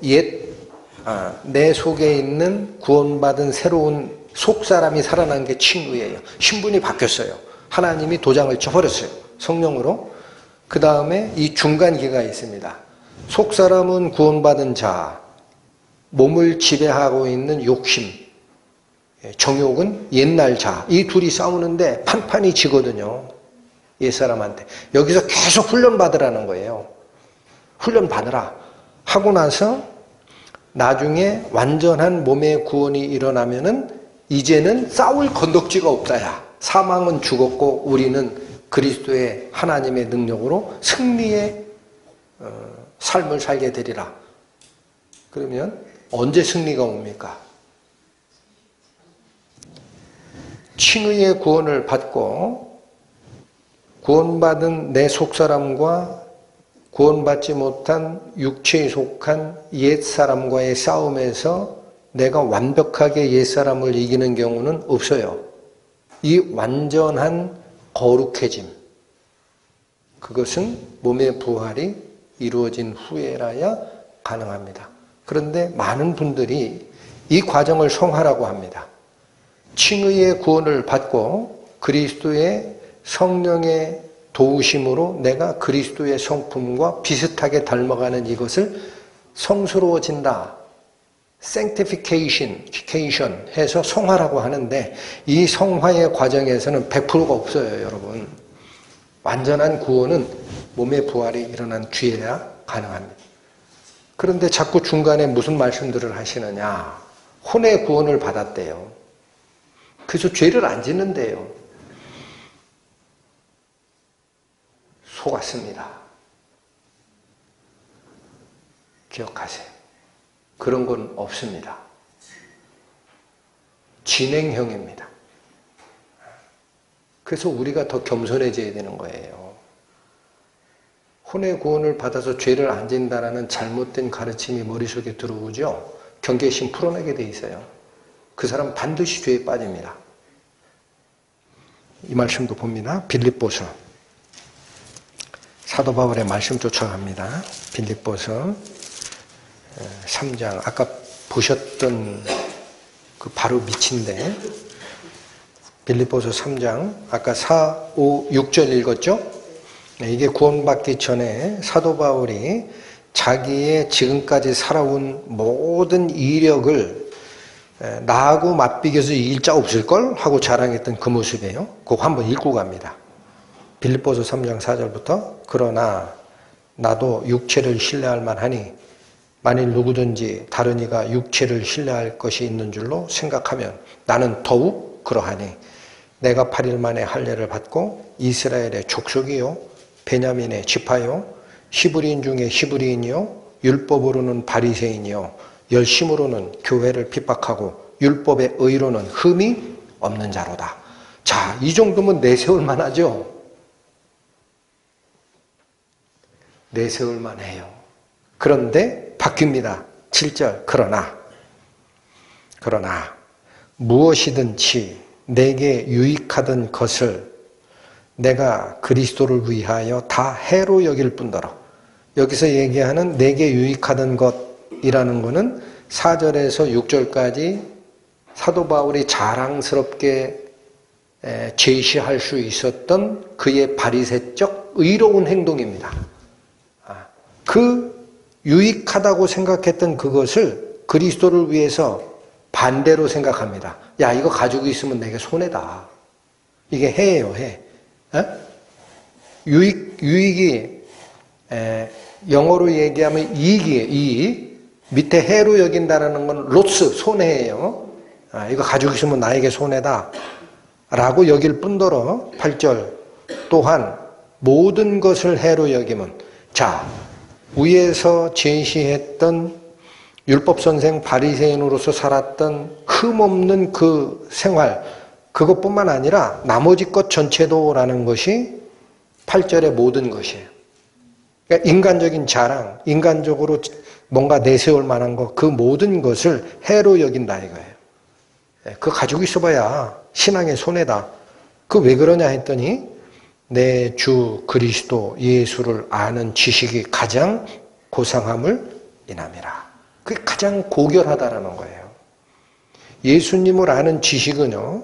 내 속에 있는 구원받은 새로운 속사람이 살아난 게 칭의예요. 신분이 바뀌었어요. 하나님이 도장을 쳐버렸어요. 성령으로. 그 다음에 이 중간기가 있습니다. 속사람은 구원받은 자, 몸을 지배하고 있는 욕심, 정욕은 옛날 자. 이 둘이 싸우는데 판판이 지거든요. 옛사람한테. 여기서 계속 훈련받으라는 거예요. 훈련받으라. 하고 나서 나중에 완전한 몸의 구원이 일어나면은 이제는 싸울 건덕지가 없다야. 사망은 죽었고 우리는 그리스도의 하나님의 능력으로 승리의 삶을 살게 되리라. 그러면 언제 승리가 옵니까? 칭의의 구원을 받고 구원받은 내 속사람과 구원받지 못한 육체에 속한 옛사람과의 싸움에서 내가 완벽하게 옛사람을 이기는 경우는 없어요. 이 완전한 거룩해짐, 그것은 몸의 부활이 이루어진 후에라야 가능합니다. 그런데 많은 분들이 이 과정을 성화라고 합니다. 칭의의 구원을 받고 그리스도의 성령의 도우심으로 내가 그리스도의 성품과 비슷하게 닮아가는 이것을 성스러워진다. sanctification 해서 성화라고 하는데 이 성화의 과정에서는 100%가 없어요, 여러분. 완전한 구원은 몸의 부활이 일어난 뒤에야 가능합니다. 그런데 자꾸 중간에 무슨 말씀들을 하시느냐. 혼의 구원을 받았대요. 그래서 죄를 안 짓는데요. 속았습니다. 기억하세요. 그런 건 없습니다. 진행형입니다. 그래서 우리가 더 겸손해져야 되는 거예요. 혼의 구원을 받아서 죄를 안 진다라는 잘못된 가르침이 머릿속에 들어오죠. 경계심 풀어내게 돼 있어요. 그 사람 반드시 죄에 빠집니다. 이 말씀도 봅니다. 빌립보서. 사도 바울의 말씀 쫓아갑니다. 빌립보서 3장. 아까 보셨던 그 바로 밑인데 빌립보서 3장. 아까 4, 5, 6절 읽었죠? 이게 구원받기 전에 사도 바울이 자기의 지금까지 살아온 모든 이력을 나하고 맞비교해서 일자 없을걸? 하고 자랑했던 그 모습이에요. 그거 한번 읽고 갑니다. 빌립보서 3장 4절부터 그러나 나도 육체를 신뢰할 만하니 만일 누구든지 다른 이가 육체를 신뢰할 것이 있는 줄로 생각하면 나는 더욱 그러하니 내가 8일 만에 할례를 받고 이스라엘의 족속이요 베냐민의 지파요 히브리인 중에 히브리인이요 율법으로는 바리새인이요 열심으로는 교회를 핍박하고 율법의 의로는 흠이 없는 자로다. 자, 이 정도면 내세울 만하죠? 내세울 만해요. 그런데 바뀝니다. 7절. 그러나 무엇이든지 내게 유익하던 것을 내가 그리스도를 위하여 다 해로 여길 뿐더러. 여기서 얘기하는 내게 유익하던 것이라는 것은 4절에서 6절까지 사도 바울이 자랑스럽게 제시할 수 있었던 그의 바리새적 의로운 행동입니다. 그 유익하다고 생각했던 그것을 그리스도를 위해서 반대로 생각합니다. 야, 이거 가지고 있으면 내게 손해다. 이게 해예요, 해. 유익이 영어로 얘기하면 이익이에요. 이익. 밑에 해로 여긴다는 건 로스, 손해예요. 이거 가지고 있으면 나에게 손해다. 라고 여길 뿐더러 8절 또한 모든 것을 해로 여기면 자, 위에서 제시했던 율법선생 바리새인으로서 살았던 흠없는 그 생활 그것뿐만 아니라 나머지 것 전체도라는 것이 8절의 모든 것이에요. 그러니까 인간적인 자랑, 인간적으로 뭔가 내세울 만한 것, 그 모든 것을 해로 여긴다 이거예요. 그거 가지고 있어봐야 신앙의 손해다. 그 왜 그러냐 했더니 내 주 그리스도 예수를 아는 지식이 가장 고상함을 인함이라. 그게 가장 고결하다라는 거예요. 예수님을 아는 지식은요,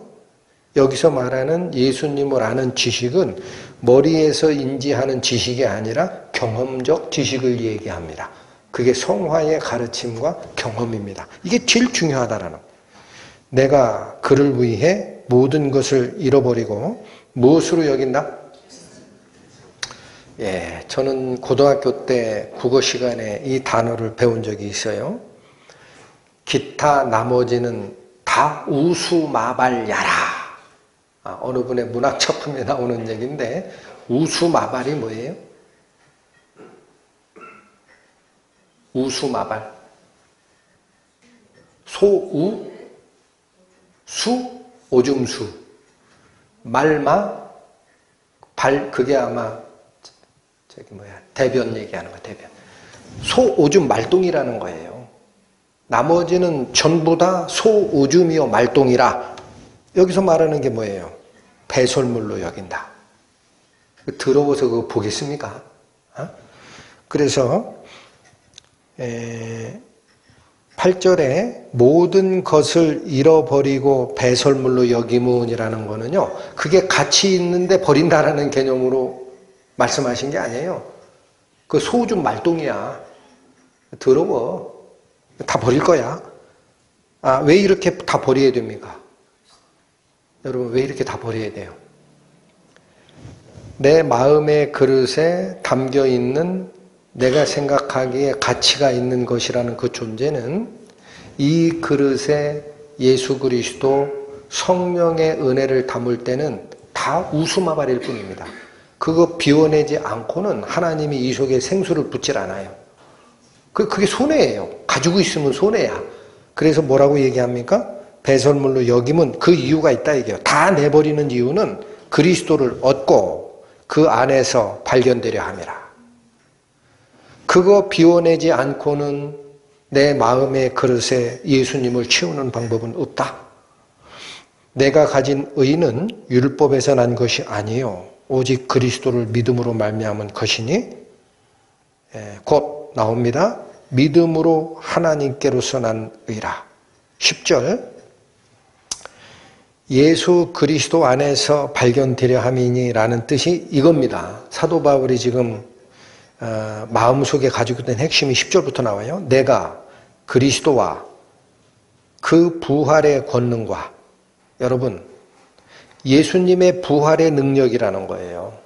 여기서 말하는 예수님을 아는 지식은 머리에서 인지하는 지식이 아니라 경험적 지식을 얘기합니다. 그게 성화의 가르침과 경험입니다. 이게 제일 중요하다라는 거예요. 내가 그를 위해 모든 것을 잃어버리고 무엇으로 여긴다? 예, 저는 고등학교 때 국어 시간에 이 단어를 배운 적이 있어요. 기타 나머지는 다 우수마발야라. 어느 분의 문학 작품에 나오는 얘기인데 우수마발이 뭐예요? 우수마발. 소우, 수, 오줌수. 말마, 발, 그게 아마, 대변 얘기하는 거, 대변. 소, 오줌, 말똥이라는 거예요. 나머지는 전부 다 소, 오줌이요, 말똥이라. 여기서 말하는 게 뭐예요? 배설물로 여긴다. 더러워서 그거 보겠습니까? 그래서 8절에 모든 것을 잃어버리고 배설물로 여기문이라는 거는요, 그게 가치 있는데 버린다라는 개념으로 말씀하신 게 아니에요. 그 소오줌 말똥이야. 더러워. 다 버릴 거야. 왜 이렇게 다 버려야 됩니까? 여러분, 왜 이렇게 다 버려야 돼요? 내 마음의 그릇에 담겨 있는 내가 생각하기에 가치가 있는 것이라는 그 존재는 이 그릇에 예수 그리스도 성령의 은혜를 담을 때는 다 우수마발일 뿐입니다. 그거 비워내지 않고는 하나님이 이 속에 생수를 붓질 않아요. 그게 손해예요. 가지고 있으면 손해야. 그래서 뭐라고 얘기합니까? 배설물로 여기면 그 이유가 있다 이게요. 다 내버리는 이유는 그리스도를 얻고 그 안에서 발견되려 함이라. 그거 비워내지 않고는 내 마음의 그릇에 예수님을 채우는 방법은 없다. 내가 가진 의는 율법에서 난 것이 아니요 오직 그리스도를 믿음으로 말미암은 것이니 곧 나옵니다. 믿음으로 하나님께로서 난 의라. 10절 예수 그리스도 안에서 발견되려 함이니라는 뜻이 이겁니다. 사도 바울이 지금 마음속에 가지고 있는 핵심이 10절부터 나와요. 내가 그리스도와 그 부활의 권능과, 여러분 예수님의 부활의 능력이라는 거예요.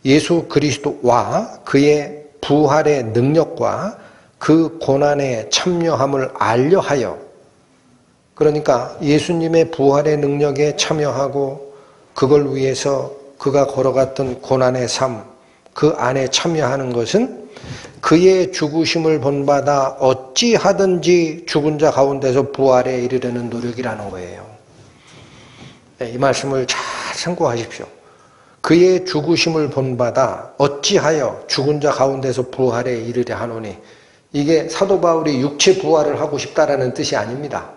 예수 그리스도와 그의 부활의 능력과 그 고난에 참여함을 알려하여, 그러니까 예수님의 부활의 능력에 참여하고 그걸 위해서 그가 걸어갔던 고난의 삶, 그 안에 참여하는 것은 그의 죽으심을 본받아 어찌하든지 죽은 자 가운데서 부활에 이르려는 노력이라는 거예요. 이 말씀을 잘 참고하십시오. 그의 죽으심을 본받아 어찌하여 죽은 자 가운데서 부활에 이르려 하노니, 이게 사도 바울이 육체 부활을 하고 싶다라는 뜻이 아닙니다.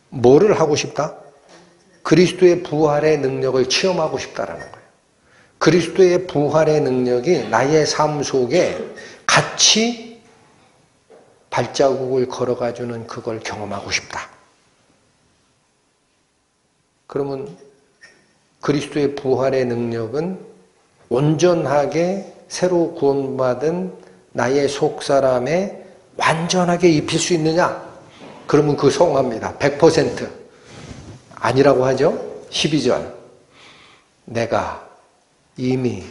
뭐를 하고 싶다? 그리스도의 부활의 능력을 체험하고 싶다라는 거예요. 그리스도의 부활의 능력이 나의 삶 속에 같이 발자국을 걸어가주는 그걸 경험하고 싶다. 그러면 그리스도의 부활의 능력은 온전하게 새로 구원받은 나의 속사람에 완전하게 입힐 수 있느냐? 그러면 그 성합니다. 100%. 아니라고 하죠? 12절. 내가 이미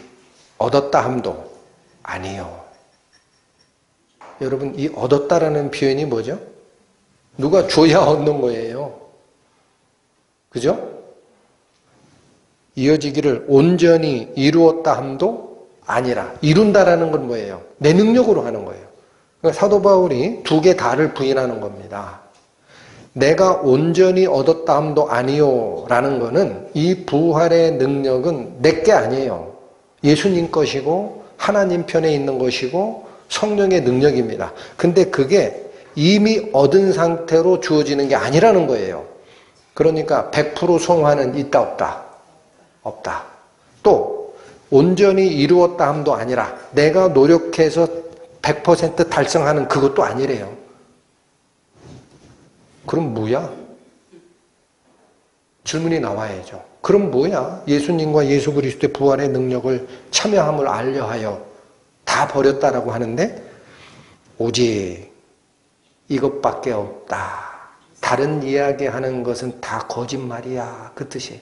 얻었다 함도 아니요. 여러분, 이 얻었다라는 표현이 뭐죠? 누가 줘야 얻는 거예요. 그죠? 이어지기를 온전히 이루었다 함도 아니라. 이룬다라는 건 뭐예요? 내 능력으로 하는 거예요. 그러니까 사도 바울이 두 개 다를 부인하는 겁니다. 내가 온전히 얻었다 함도 아니요 라는 거는 이 부활의 능력은 내게 아니에요. 예수님 것이고 하나님 편에 있는 것이고 성령의 능력입니다. 근데 그게 이미 얻은 상태로 주어지는 게 아니라는 거예요. 그러니까 100% 성화는 있다 없다? 없다. 또 온전히 이루었다 함도 아니라 내가 노력해서 100% 달성하는 그것도 아니래요. 그럼 뭐야? 질문이 나와야죠. 그럼 뭐야? 예수님과 예수 그리스도의 부활의 능력을 참여함을 알려하여 다 버렸다라고 하는데 오직 이것밖에 없다. 다른 이야기하는 것은 다 거짓말이야. 그 뜻이.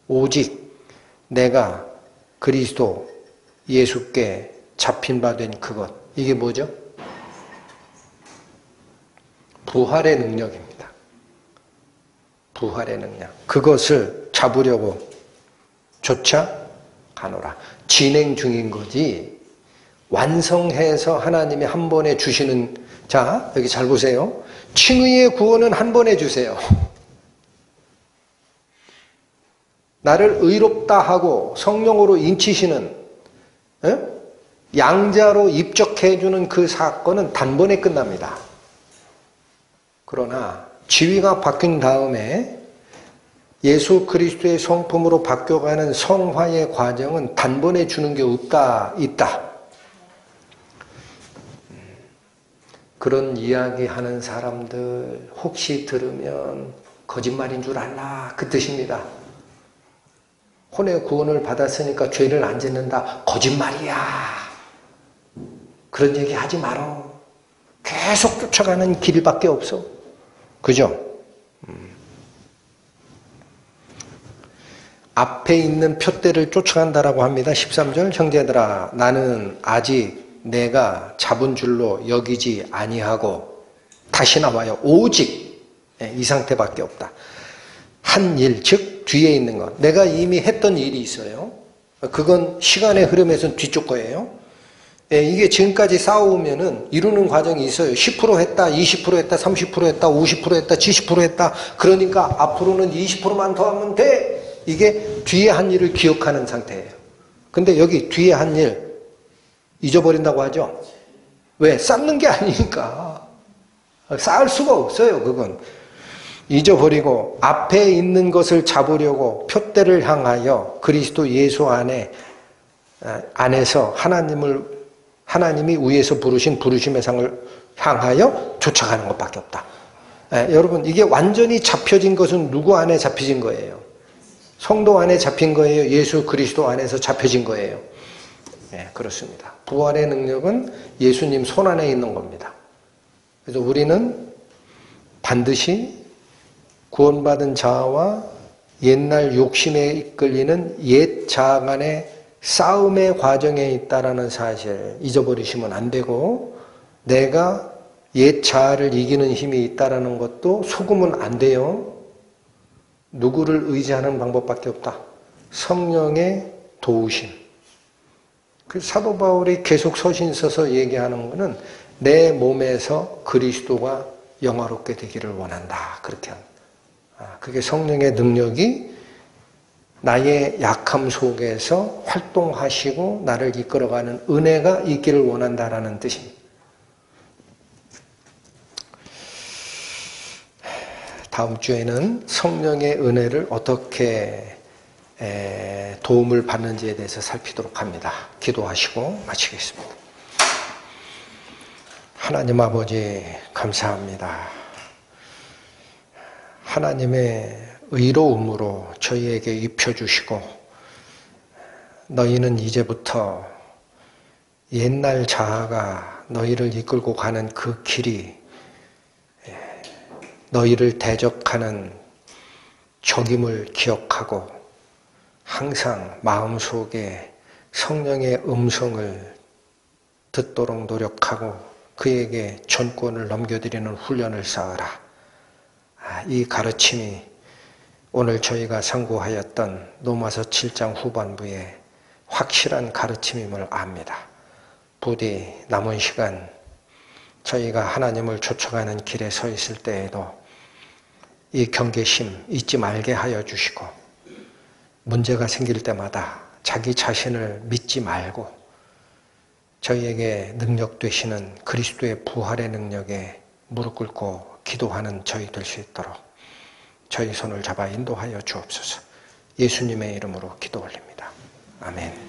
오직 내가 그리스도 예수께 잡힌 바 된 그것. 이게 뭐죠? 부활의 능력입니다. 부활의 능력. 그것을 잡으려고 쫓아가노라. 진행 중인 거지 완성해서 하나님이 한 번에 주시는, 자, 여기 잘 보세요. 칭의의 구원은 한 번에 주세요. 나를 의롭다 하고 성령으로 인치시는, 양자로 입적해주는 그 사건은 단번에 끝납니다. 그러나 지위가 바뀐 다음에 예수 그리스도의 성품으로 바뀌어가는 성화의 과정은 단번에 주는 게 있다. 그런 이야기하는 사람들 혹시 들으면 거짓말인 줄 알라, 그 뜻입니다. 혼의 구원을 받았으니까 죄를 안 짓는다, 거짓말이야. 그런 얘기 하지 말어. 계속 쫓아가는 길밖에 없어. 그죠? 앞에 있는 표대를 쫓아간다라고 합니다. 13절, 형제들아 나는 아직 내가 잡은 줄로 여기지 아니하고, 다시 나와요. 오직, 이 상태밖에 없다. 한 일, 즉 뒤에 있는 것. 내가 이미 했던 일이 있어요. 그건 시간의 흐름에서는 뒤쪽 거예요. 이게 지금까지 쌓아오면은 이루는 과정이 있어요. 10% 했다, 20% 했다, 30% 했다, 50% 했다, 70% 했다. 그러니까 앞으로는 20%만 더 하면 돼. 이게 뒤에 한 일을 기억하는 상태예요. 근데 여기 뒤에 한 일 잊어버린다고 하죠. 왜? 쌓는 게 아니니까. 쌓을 수가 없어요. 그건 잊어버리고 앞에 있는 것을 잡으려고 표대를 향하여 그리스도 예수 안에서 하나님이 위에서 부르신 부르심의 상을 향하여 쫓아가는 것밖에 없다. 여러분, 이게 완전히 잡혀진 것은 누구 안에 잡혀진 거예요? 성도 안에 잡힌 거예요? 예수 그리스도 안에서 잡혀진 거예요? 그렇습니다. 부활의 능력은 예수님 손 안에 있는 겁니다. 그래서 우리는 반드시 구원받은 자와 옛날 욕심에 이끌리는 옛 자아 간의 싸움의 과정에 있다라는 사실 잊어버리시면 안 되고, 내가 옛 자아를 이기는 힘이 있다라는 것도 속으면 안 돼요. 누구를 의지하는 방법밖에 없다. 성령의 도우심. 그 사도 바울이 계속 서신 써서 얘기하는 것은 내 몸에서 그리스도가 영화롭게 되기를 원한다. 그렇게 합니다. 그게 성령의 능력이 나의 약함 속에서 활동하시고 나를 이끌어가는 은혜가 있기를 원한다라는 뜻입니다. 다음 주에는 성령의 은혜를 어떻게 도움을 받는지에 대해서 살피도록 합니다. 기도하시고 마치겠습니다. 하나님 아버지 감사합니다. 하나님의 의로움으로 저희에게 입혀주시고, 너희는 이제부터 옛날 자아가 너희를 이끌고 가는 그 길이 너희를 대적하는 적임을 기억하고 항상 마음속에 성령의 음성을 듣도록 노력하고 그에게 전권을 넘겨드리는 훈련을 쌓으라. 이 가르침이 오늘 저희가 상고하였던 로마서 7장 후반부의 확실한 가르침임을 압니다. 부디 남은 시간 저희가 하나님을 쫓아가는 길에 서 있을 때에도 이 경계심 잊지 말게 하여 주시고, 문제가 생길 때마다 자기 자신을 믿지 말고 저희에게 능력 되시는 그리스도의 부활의 능력에 무릎 꿇고 기도하는 저희 될 수 있도록 저희 손을 잡아 인도하여 주옵소서. 예수님의 이름으로 기도 올립니다. 아멘.